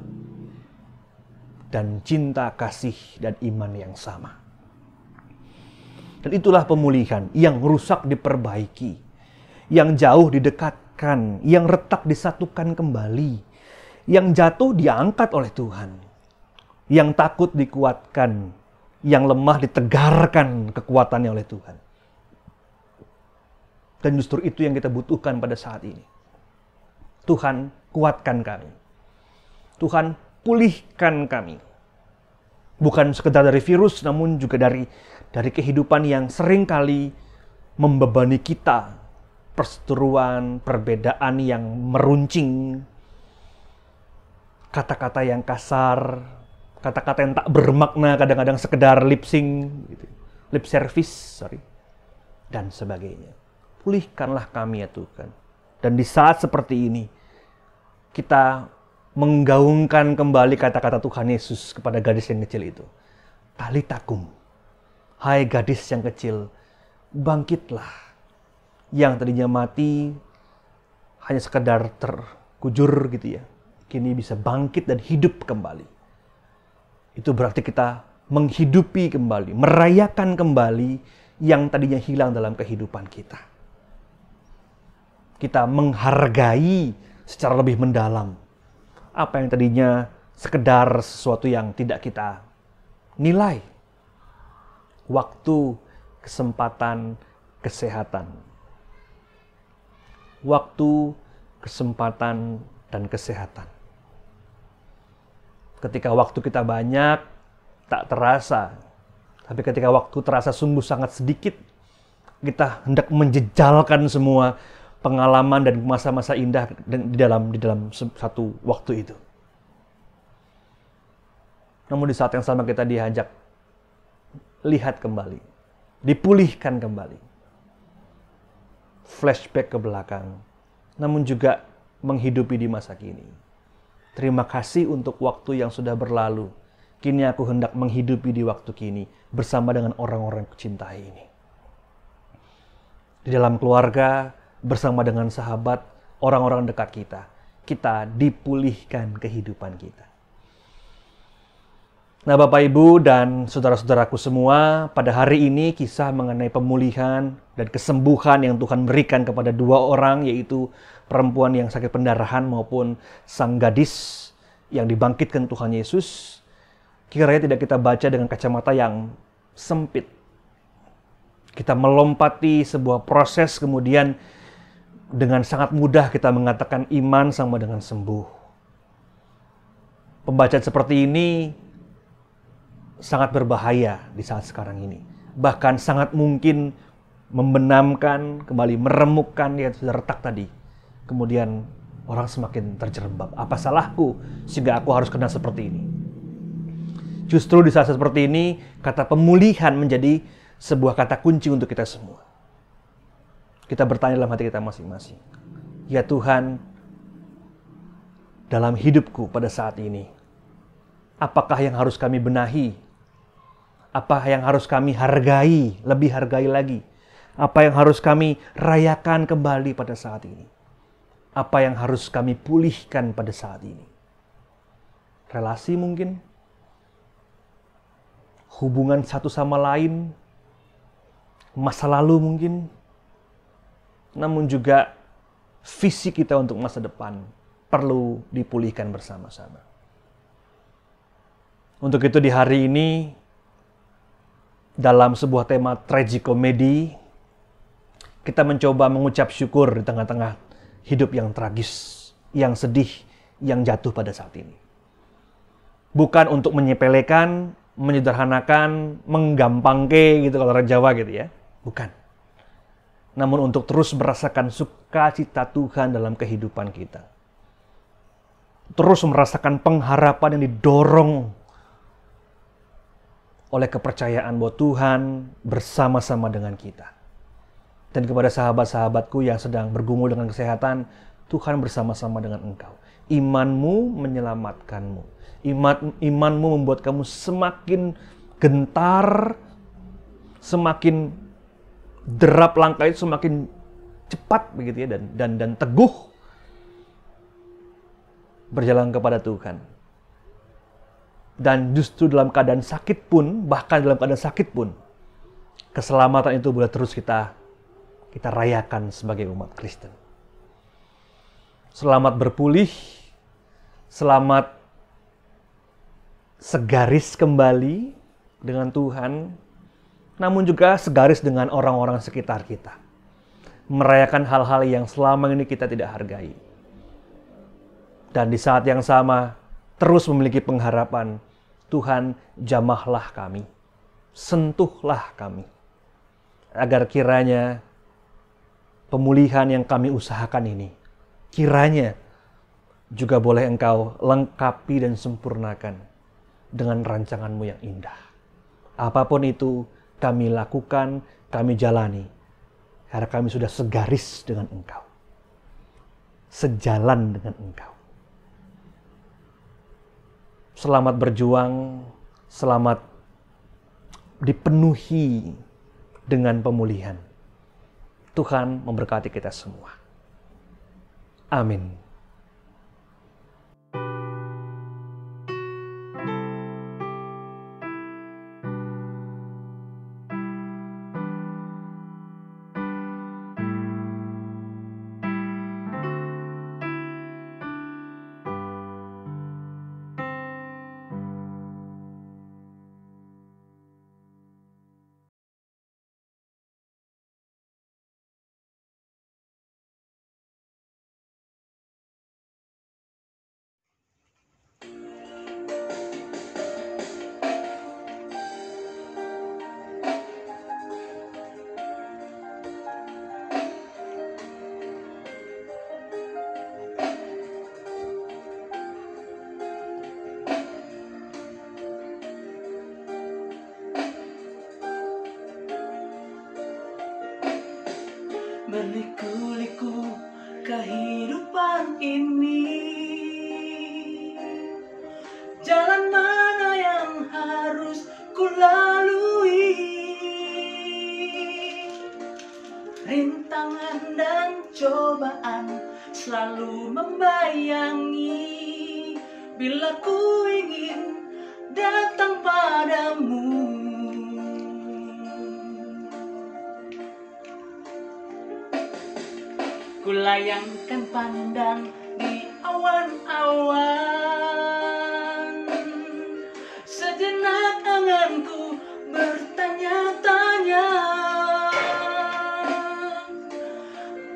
dan cinta, kasih, dan iman yang sama. Dan itulah pemulihan, yang rusak diperbaiki, yang jauh didekatkan, yang retak disatukan kembali, yang jatuh diangkat oleh Tuhan, yang takut dikuatkan, yang lemah ditegarkan kekuatannya oleh Tuhan. Dan justru itu yang kita butuhkan pada saat ini. Tuhan, kuatkan kami. Tuhan, pulihkan kami. Bukan sekedar dari virus, namun juga dari kehidupan yang seringkali membebani kita. Perseteruan, perbedaan yang meruncing, kata-kata yang kasar, kata-kata yang tak bermakna, kadang-kadang sekedar lip service, dan sebagainya. Pulihkanlah kami ya Tuhan. Dan di saat seperti ini, kita menggaungkan kembali kata-kata Tuhan Yesus kepada gadis yang kecil itu. Talitakum, hai gadis yang kecil, bangkitlah. Yang tadinya mati, hanya sekedar terkujur gitu ya. Kini bisa bangkit dan hidup kembali. Itu berarti kita menghidupi kembali, merayakan kembali yang tadinya hilang dalam kehidupan kita. Kita menghargai secara lebih mendalam apa yang tadinya sekedar sesuatu yang tidak kita nilai. Waktu, kesempatan, kesehatan. Waktu, kesempatan, dan kesehatan. Ketika waktu kita banyak, tak terasa. Tapi ketika waktu terasa sungguh sangat sedikit, kita hendak menjejalkan semua pengalaman dan masa-masa indah di dalam satu waktu itu. Namun di saat yang sama kita diajak lihat kembali, dipulihkan kembali, flashback ke belakang, namun juga menghidupi di masa kini. Terima kasih untuk waktu yang sudah berlalu. Kini aku hendak menghidupi di waktu kini bersama dengan orang-orang yang kucintai ini. Di dalam keluarga, bersama dengan sahabat, orang-orang dekat kita. Kita dipulihkan kehidupan kita. Nah Bapak Ibu dan saudara-saudaraku semua, pada hari ini kisah mengenai pemulihan dan kesembuhan yang Tuhan berikan kepada dua orang, yaitu perempuan yang sakit pendarahan maupun sang gadis yang dibangkitkan Tuhan Yesus, kiranya tidak kita baca dengan kacamata yang sempit. Kita melompati sebuah proses, kemudian dengan sangat mudah kita mengatakan iman sama dengan sembuh. Pembacaan seperti ini sangat berbahaya di saat sekarang ini. Bahkan sangat mungkin membenamkan, kembali meremukkan yang sudah retak tadi. Kemudian orang semakin terjerembab. Apa salahku sehingga aku harus kena seperti ini? Justru di saat seperti ini, kata pemulihan menjadi sebuah kata kunci untuk kita semua. Kita bertanya dalam hati kita masing-masing. Ya Tuhan, dalam hidupku pada saat ini, apakah yang harus kami benahi? Apa yang harus kami hargai, lebih hargai lagi? Apa yang harus kami rayakan kembali pada saat ini? Apa yang harus kami pulihkan pada saat ini? Relasi mungkin? Hubungan satu sama lain? Masa lalu mungkin? Namun juga visi kita untuk masa depan perlu dipulihkan bersama-sama. Untuk itu di hari ini, dalam sebuah tema tragikomedi, kita mencoba mengucap syukur di tengah-tengah hidup yang tragis, yang sedih, yang jatuh pada saat ini. Bukan untuk menyepelekan, menyederhanakan, menggampangke gitu kalau orang Jawa gitu ya. Bukan. Namun untuk terus merasakan sukacita Tuhan dalam kehidupan kita. Terus merasakan pengharapan yang didorong oleh kepercayaan bahwa Tuhan bersama-sama dengan kita. Dan kepada sahabat-sahabatku yang sedang bergumul dengan kesehatan, Tuhan bersama-sama dengan engkau. Imanmu menyelamatkanmu. Imanmu membuat kamu semakin gentar, semakin derap langkah itu semakin cepat begitu ya, dan teguh berjalan kepada Tuhan. Dan justru dalam keadaan sakit pun, bahkan dalam keadaan sakit pun, keselamatan itu boleh terus kita rayakan sebagai umat Kristen. Selamat berpulih, selamat segaris kembali dengan Tuhan, namun juga segaris dengan orang-orang sekitar kita. Merayakan hal-hal yang selama ini kita tidak hargai. Dan di saat yang sama, terus memiliki pengharapan, Tuhan jamahlah kami, sentuhlah kami, agar kiranya pemulihan yang kami usahakan ini, kiranya juga boleh Engkau lengkapi dan sempurnakan dengan rancangan-Mu yang indah. Apapun itu kami lakukan, kami jalani, karena kami sudah segaris dengan Engkau, sejalan dengan Engkau. Selamat berjuang, selamat dipenuhi dengan pemulihan. Tuhan memberkati kita semua. Amin. Berliku-liku kehidupan ini, jalan mana yang harus ku lalui? Rintangan dan cobaan selalu membayangi, bila ku ingin datang padamu. Kulayangkan pandang di awan-awan, sejenak anganku bertanya-tanya,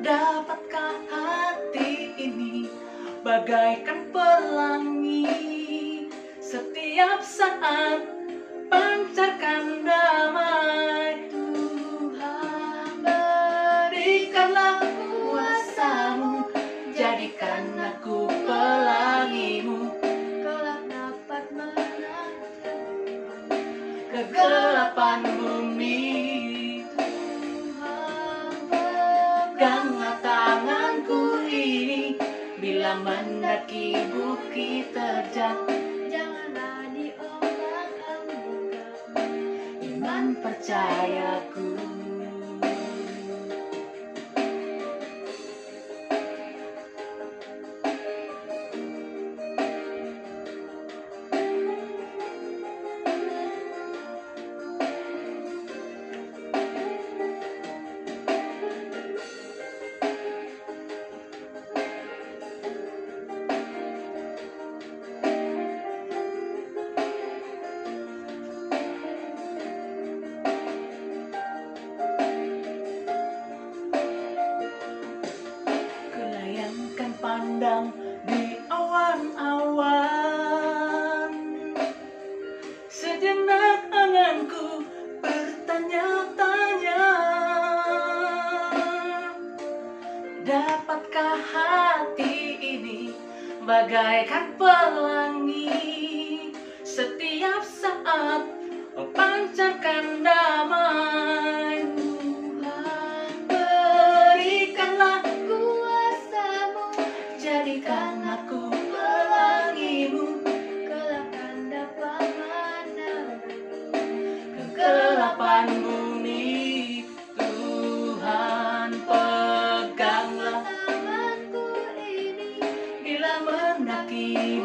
dapatkah hati ini bagaikan pelangi, setiap saat pancarkan damai. Tuhan, berikanlah kuasa-Mu, jadikan aku pelangi-Mu, kelak dapat menerangkan kegelapan bumi. Tuhan, peganglah tanganku ini, bila mendaki bukit terjal, janganlah diombak-ambingkan.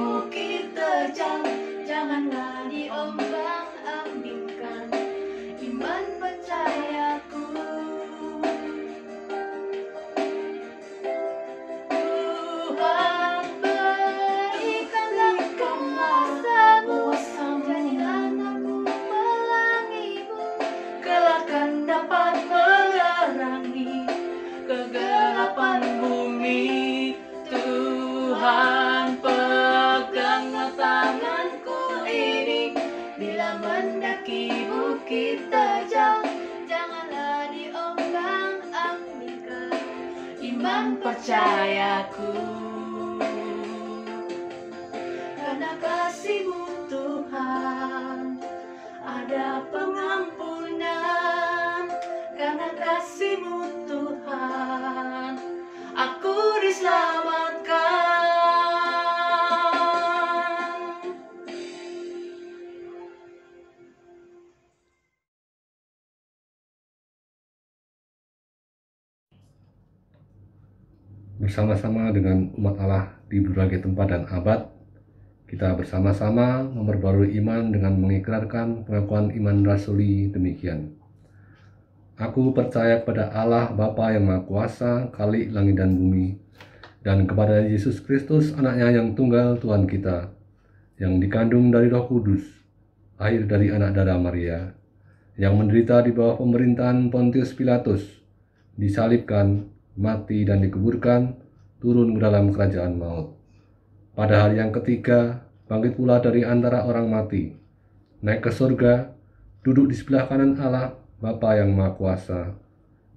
bukit terjal, janganlah diombang-ambingkan iman percayaku. Tuhan berikanlah kuasa-Mu, jadikan aku pelangi-Mu, kelak kan dapat menerangi kegelapan bumi. Tuhan peganglah tanganku ini, bila mendaki bukit terjal, janganlah diombang-ambingkan iman percayaku. Karena kasih-Mu Tuhan ada pengampunan, karena kasih-Mu Tuhan aku diselamatkan. Bersama-sama dengan umat Allah di berbagai tempat dan abad, kita bersama-sama memperbarui iman dengan mengikrarkan pengakuan iman rasuli demikian. Aku percaya kepada Allah Bapa yang Maha Kuasa, Khalik langit dan bumi, dan kepada Yesus Kristus, anaknya yang tunggal Tuhan kita, yang dikandung dari Roh Kudus, lahir dari anak darah Maria, yang menderita di bawah pemerintahan Pontius Pilatus, disalibkan, mati dan dikuburkan, turun ke dalam kerajaan maut. Pada hari yang ketiga, bangkit pula dari antara orang mati, naik ke surga, duduk di sebelah kanan Allah, Bapa yang Maha Kuasa,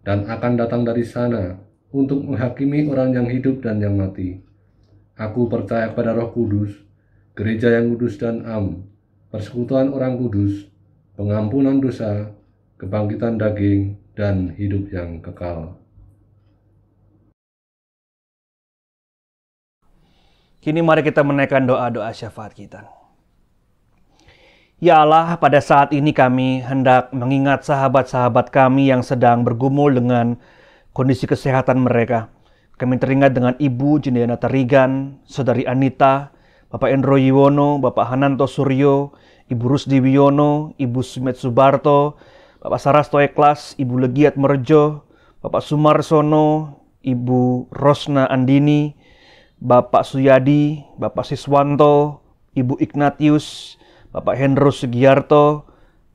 dan akan datang dari sana untuk menghakimi orang yang hidup dan yang mati. Aku percaya kepada Roh Kudus, gereja yang kudus dan am, persekutuan orang kudus, pengampunan dosa, kebangkitan daging, dan hidup yang kekal. Kini mari kita menaikkan doa-doa syafaat kita. Ya Allah, pada saat ini kami hendak mengingat sahabat-sahabat kami yang sedang bergumul dengan kondisi kesehatan mereka. Kami teringat dengan Ibu Jendela Tarigan, Saudari Anita, Bapak Endro Yuwono, Bapak Hananto Suryo, Ibu Rusdi Wiono, Ibu Sumet Subarto, Bapak Sarasto Eklas, Ibu Legiat Merjo, Bapak Sumarsono, Ibu Rosna Andini, Bapak Suyadi, Bapak Siswanto, Ibu Ignatius, Bapak Hendro Sugiarto,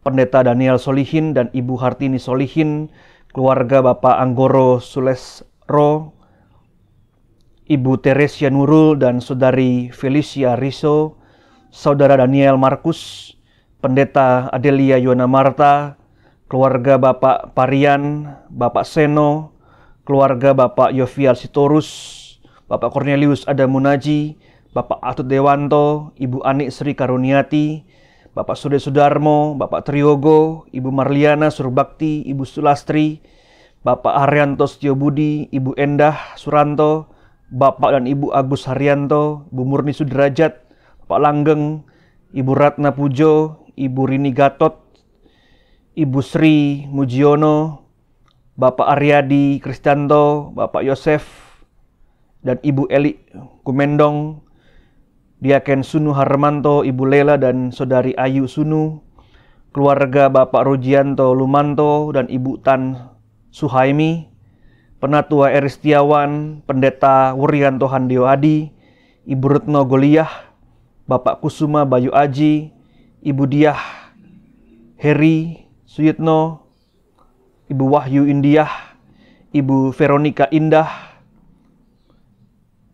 Pendeta Daniel Solihin dan Ibu Hartini Solihin, keluarga Bapak Anggoro Sulesro, Ibu Teresia Nurul dan Saudari Felicia Riso, Saudara Daniel Markus, Pendeta Adelia Yona Marta, keluarga Bapak Parian, Bapak Seno, keluarga Bapak Yovial Sitorus, Bapak Cornelius Adamunaji, Bapak Atut Dewanto, Ibu Anik Sri Karuniati, Bapak Sude Sudarmo, Bapak Triogo, Ibu Marliana Surbakti, Ibu Sulastri, Bapak Haryanto Setiobudi, Ibu Endah Suranto, Bapak dan Ibu Agus Haryanto, Ibu Murni Sudrajat, Bapak Langgeng, Ibu Ratna Pujo, Ibu Rini Gatot, Ibu Sri Mujiono, Bapak Aryadi Kristanto, Bapak Yosef, dan Ibu Eli Kumendong, Diaken Sunu Harmanto, Ibu Lela dan Saudari Ayu Sunu, keluarga Bapak Rujianto Lumanto dan Ibu Tan Suhaimi, Penatua Eristiawan, Pendeta Wuryanto Handio Adi, Ibu Retno Goliah, Bapak Kusuma Bayu Aji, Ibu Diah Heri Suyitno, Ibu Wahyu Indiah, Ibu Veronica Indah,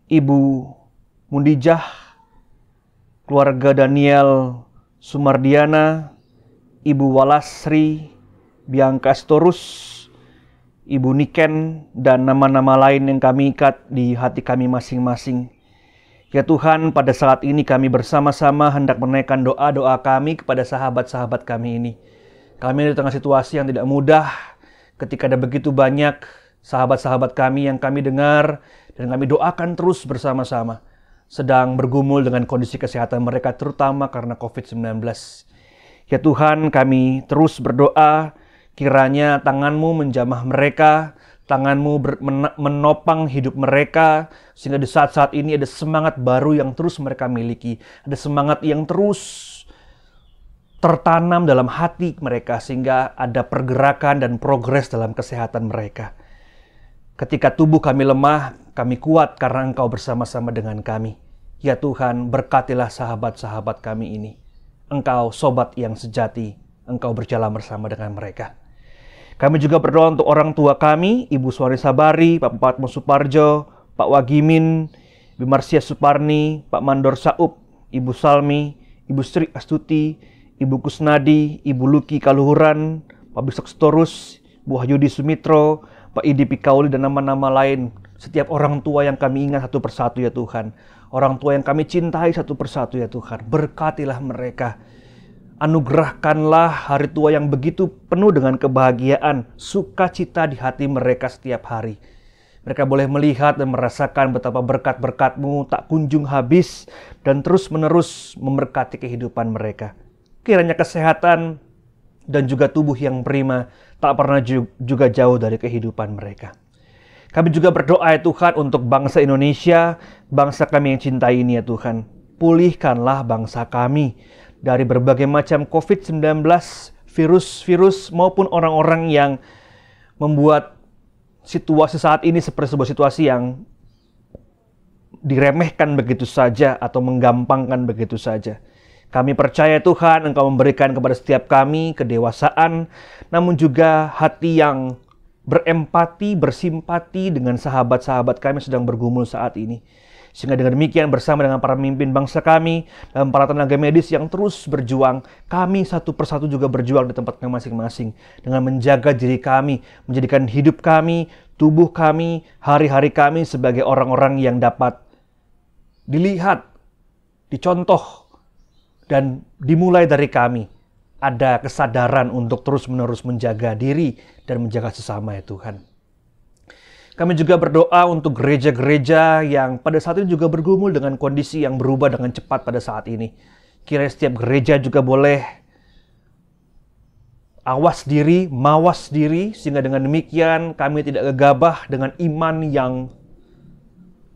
Ibu Mundijah, keluarga Daniel Sumardiana, Ibu Walasri Bianca Storus, Ibu Niken, dan nama-nama lain yang kami ikat di hati kami masing-masing. Ya Tuhan, pada saat ini kami bersama-sama hendak menaikkan doa-doa kami kepada sahabat-sahabat kami ini. Kami di tengah situasi yang tidak mudah, ketika ada begitu banyak sahabat-sahabat kami yang kami dengar dan kami doakan terus bersama-sama sedang bergumul dengan kondisi kesehatan mereka, terutama karena COVID-19. Ya Tuhan, kami terus berdoa kiranya tangan-Mu menjamah mereka, Tangan-Mu menopang hidup mereka, sehingga di saat-saat ini ada semangat baru yang terus mereka miliki. Ada semangat yang terus tertanam dalam hati mereka, sehingga ada pergerakan dan progres dalam kesehatan mereka. Ketika tubuh kami lemah, kami kuat karena Engkau bersama-sama dengan kami. Ya Tuhan, berkatilah sahabat-sahabat kami ini. Engkau sobat yang sejati, Engkau berjalan bersama dengan mereka. Kami juga berdoa untuk orang tua kami, Ibu Suwari Sabari, Pak Patmo Suparjo, Pak Wagimin, Ibu Marsia Suparni, Pak Mandor Saup, Ibu Salmi, Ibu Sri Astuti, Ibu Kusnadi, Ibu Luki Kaluhuran, Pak Bisok Storus, Bu Wahyudi Sumitro, Pak Idi Pikauli, dan nama-nama lain. Setiap orang tua yang kami ingat satu persatu ya Tuhan. Orang tua yang kami cintai satu persatu ya Tuhan. Berkatilah mereka. Anugerahkanlah hari tua yang begitu penuh dengan kebahagiaan, sukacita di hati mereka setiap hari. Mereka boleh melihat dan merasakan betapa berkat-berkat-Mu tak kunjung habis dan terus-menerus memberkati kehidupan mereka. Kiranya kesehatan dan juga tubuh yang prima tak pernah juga jauh dari kehidupan mereka. Kami juga berdoa ya Tuhan untuk bangsa Indonesia, bangsa kami yang cintai ini ya Tuhan. Pulihkanlah bangsa kami dari berbagai macam COVID-19, virus-virus maupun orang-orang yang membuat situasi saat ini seperti sebuah situasi yang diremehkan begitu saja atau menggampangkan begitu saja. Kami percaya Tuhan Engkau memberikan kepada setiap kami kedewasaan, namun juga hati yang berempati, bersimpati dengan sahabat-sahabat kami sedang bergumul saat ini. Sehingga dengan demikian bersama dengan para pemimpin bangsa kami dan para tenaga medis yang terus berjuang, kami satu persatu juga berjuang di tempat kami masing-masing dengan menjaga diri kami, menjadikan hidup kami, tubuh kami, hari-hari kami sebagai orang-orang yang dapat dilihat, dicontoh, dan dimulai dari kami. Ada kesadaran untuk terus-menerus menjaga diri dan menjaga sesama ya Tuhan. Kami juga berdoa untuk gereja-gereja yang pada saat ini juga bergumul dengan kondisi yang berubah dengan cepat pada saat ini. Kiranya setiap gereja juga boleh awas diri, mawas diri, sehingga dengan demikian kami tidak gegabah dengan iman yang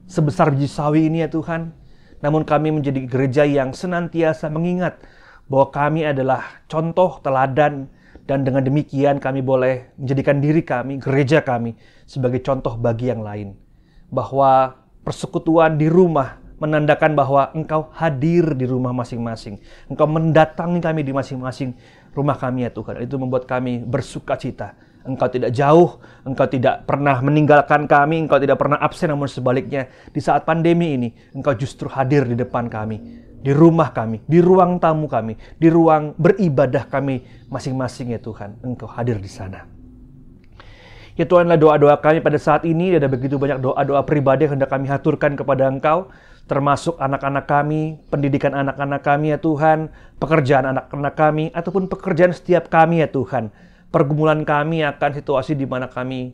sebesar biji sawi ini ya Tuhan. Namun kami menjadi gereja yang senantiasa mengingat bahwa kami adalah contoh teladan, dan dengan demikian kami boleh menjadikan diri kami, gereja kami, sebagai contoh bagi yang lain. Bahwa persekutuan di rumah menandakan bahwa Engkau hadir di rumah masing-masing. Engkau mendatangi kami di masing-masing rumah kami ya Tuhan. Itu membuat kami bersuka cita. Engkau tidak jauh, Engkau tidak pernah meninggalkan kami, Engkau tidak pernah absen, namun sebaliknya di saat pandemi ini Engkau justru hadir di depan kami, di rumah kami, di ruang tamu kami, di ruang beribadah kami masing-masing ya Tuhan. Engkau hadir di sana. Ya Tuhanlah doa-doa kami pada saat ini, ada begitu banyak doa-doa pribadi yang hendak kami haturkan kepada Engkau, termasuk anak-anak kami, pendidikan anak-anak kami ya Tuhan, pekerjaan anak-anak kami, ataupun pekerjaan setiap kami ya Tuhan. Pergumulan kami akan situasi di mana kami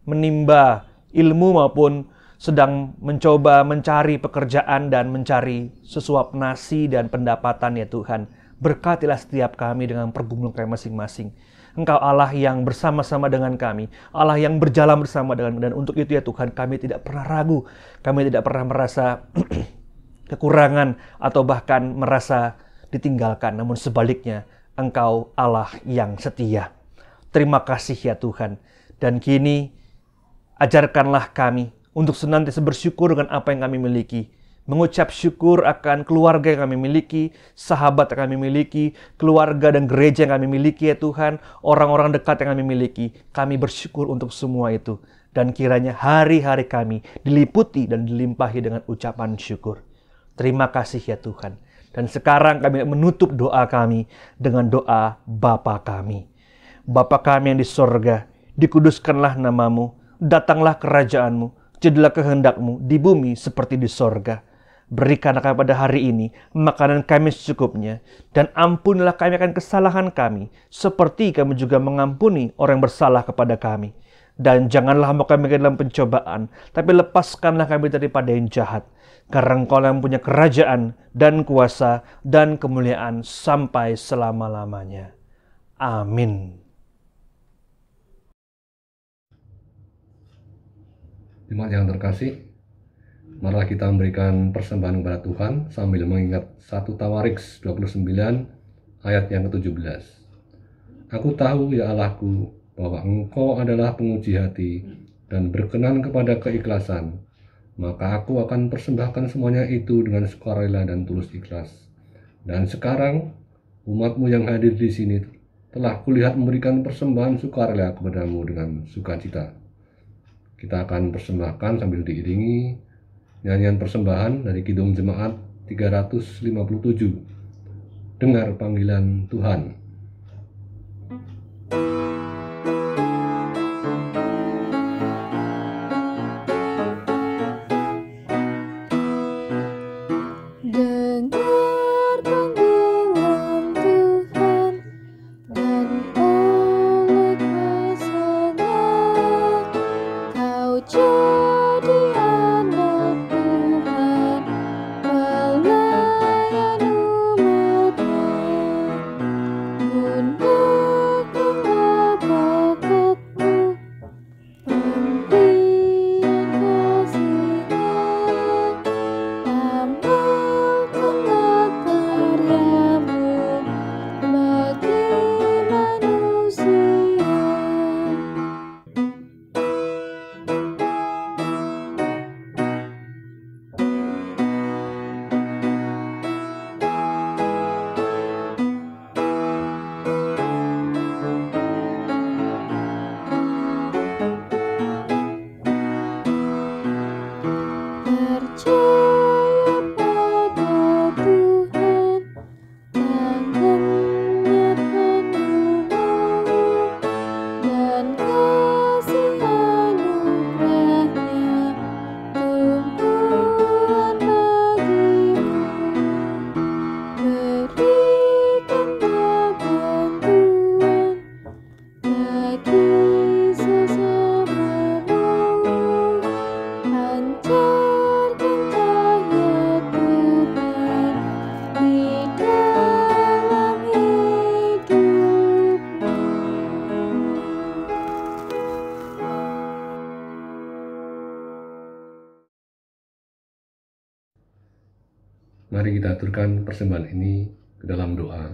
menimba ilmu maupun sedang mencoba mencari pekerjaan dan mencari sesuap nasi dan pendapatan ya Tuhan. Berkatilah setiap kami dengan pergumulan kami masing-masing. Engkau Allah yang bersama-sama dengan kami, Allah yang berjalan bersama dengan kami. Dan untuk itu ya Tuhan, kami tidak pernah ragu, kami tidak pernah merasa kekurangan atau bahkan merasa ditinggalkan. Namun sebaliknya, Engkau Allah yang setia. Terima kasih ya Tuhan. Dan kini ajarkanlah kami untuk senantiasa bersyukur dengan apa yang kami miliki. Mengucap syukur akan keluarga yang kami miliki, sahabat yang kami miliki, keluarga dan gereja yang kami miliki ya Tuhan, orang-orang dekat yang kami miliki. Kami bersyukur untuk semua itu. Dan kiranya hari-hari kami diliputi dan dilimpahi dengan ucapan syukur. Terima kasih ya Tuhan. Dan sekarang kami menutup doa kami dengan doa Bapa kami. Bapa kami yang di sorga, dikuduskanlah namamu, datanglah kerajaan-Mu, jadilah kehendak-Mu di bumi seperti di sorga. Berikanlah kami pada hari ini makanan kami secukupnya, dan ampunilah kami akan kesalahan kami, seperti kami juga mengampuni orang yang bersalah kepada kami. Dan janganlah mau kami ke dalam pencobaan, tapi lepaskanlah kami daripada yang jahat. Karena Engkau yang punya kerajaan dan kuasa dan kemuliaan sampai selama-lamanya. Amin. Jemaat yang terkasih, marilah kita memberikan persembahan kepada Tuhan sambil mengingat 1 Tawariks 29 ayat yang ke-17. Aku tahu ya Allahku bahwa Engkau adalah penguji hati dan berkenan kepada keikhlasan, maka aku akan persembahkan semuanya itu dengan sukarela dan tulus ikhlas. Dan sekarang umatmu yang hadir di sini telah kulihat memberikan persembahan sukarela kepadamu dengan sukacita. Kita akan persembahkan sambil diiringi nyanyian persembahan dari Kidung Jemaat 357. Dengar panggilan Tuhan. Dengar panggilan Tuhan, dan oleh kasih-Nya kau jadi anak Tuhan, pelayan umat-Nya. Gunakanlah bakatmu, pemberian kasih-Nya, amalkanlah karyamu bagi manusia. Percaya pada Tuhan, tangannya penuh mau, dan kasih anugerahnya tumpuan bagimu. Berikanlah bantuan bagi sesamamu, pancarkan cahaya Tuhan di dalam hidupmu. Mari kita aturkan persembahan ini ke dalam doa.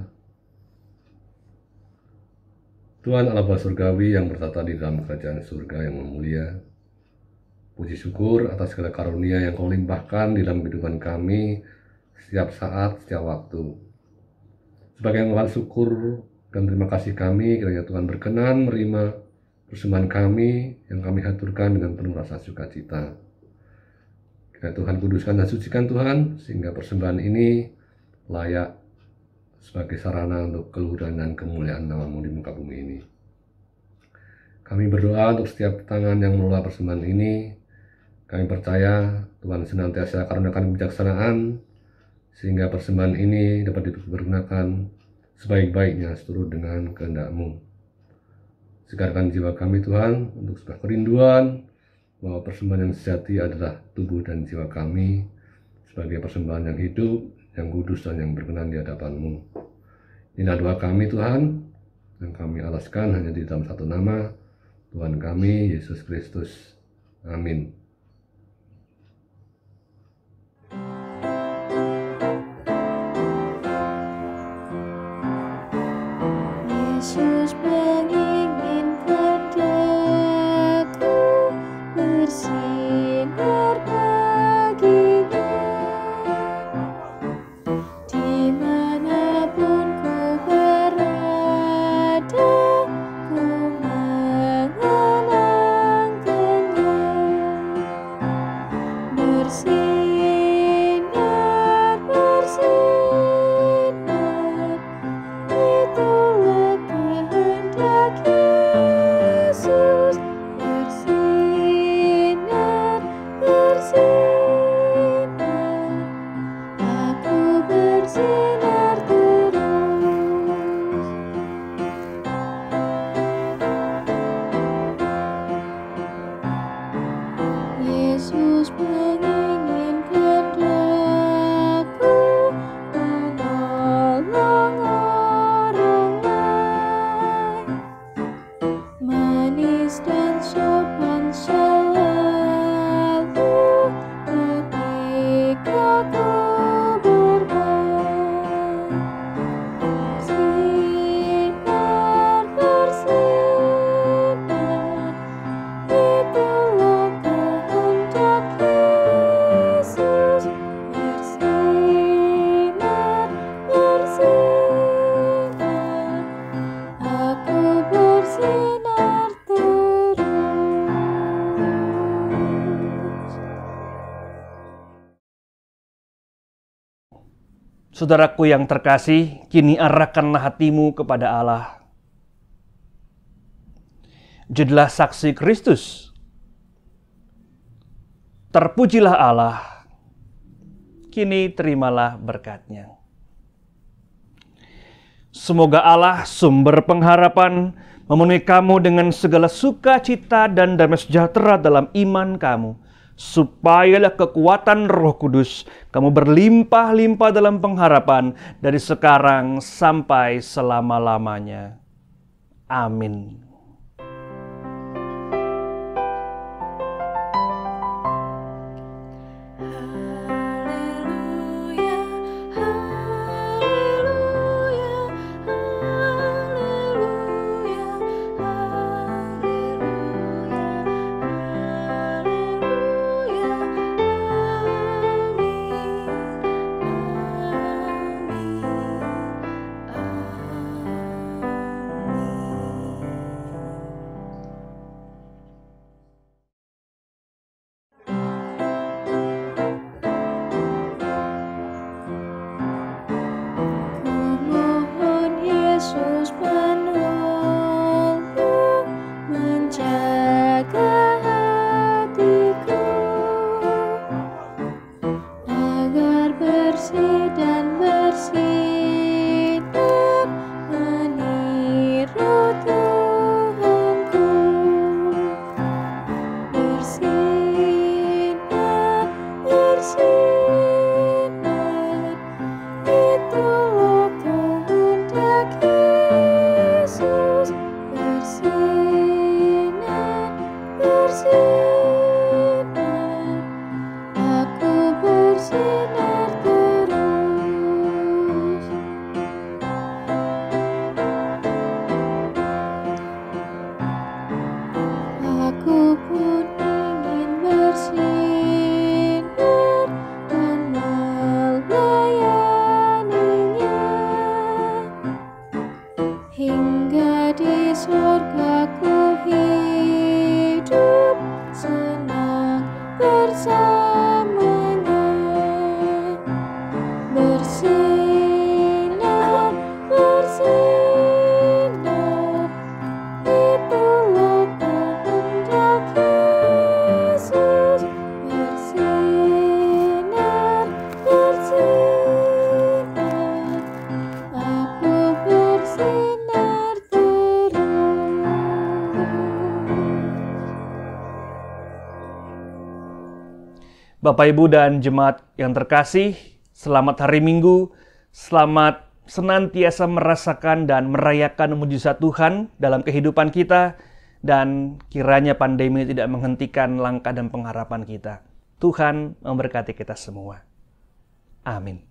Tuhan Allah Bapa Surgawi yang bertata di dalam kerajaan surga yang mulia, puji syukur atas segala karunia yang Kau limpahkan di dalam kehidupan kami setiap saat, setiap waktu. Sebagai ungkapan syukur dan terima kasih kami, kiranya Tuhan berkenan menerima persembahan kami yang kami haturkan dengan penuh rasa sukacita. Kiranya Tuhan kuduskan dan sucikan Tuhan, sehingga persembahan ini layak sebagai sarana untuk keluhuran dan kemuliaan nama-Mu di muka bumi ini. Kami berdoa untuk setiap tangan yang mengelola persembahan ini. Kami percaya Tuhan senantiasa karuniakan kebijaksanaan, sehingga persembahan ini dapat dipergunakan sebaik-baiknya seturut dengan kehendak-Mu. Segarkan jiwa kami Tuhan untuk sebuah kerinduan bahwa persembahan yang sejati adalah tubuh dan jiwa kami sebagai persembahan yang hidup, yang kudus dan yang berkenan di hadapan-Mu. Inilah doa kami Tuhan, yang kami alaskan hanya di dalam satu nama, Tuhan kami, Yesus Kristus. Amin. Yesus menginginkan padaku bersinar baginya, dimanapun ku berada, ku mengenangkannya. Bersinar, bersinar, itulah kehendak Saudaraku yang terkasih, kini arahkanlah hatimu kepada Allah. Jadilah saksi Kristus. Terpujilah Allah. Kini terimalah berkat-Nya. Semoga Allah, sumber pengharapan, memenuhi kamu dengan segala sukacita dan damai sejahtera dalam iman kamu, supayalah kekuatan Roh Kudus kamu berlimpah-limpah dalam pengharapan dari sekarang sampai selama-lamanya. Amin. Haleluya, haleluya, haleluya, haleluya, Kumohon Yesus menolong, menjaga hatiku, agar bersih dan bersinar meniru Tuhanku. Bersinar, bersinar, itulah kehendak Yesus. Bersinar, bersinar, aku bersinar terus. Aku pun ingin bersinar dan melayaninya, hingga di sorga ku hidup senang bersamanya. Bersinar, bersinar, itulah kehendak Yesus. Bersinar, bersinar, aku bersinar terus. Bapak, Ibu, dan jemaat yang terkasih, selamat hari Minggu, selamat senantiasa merasakan dan merayakan mujizat Tuhan dalam kehidupan kita, dan kiranya pandemi tidak menghentikan langkah dan pengharapan kita. Tuhan memberkati kita semua. Amin.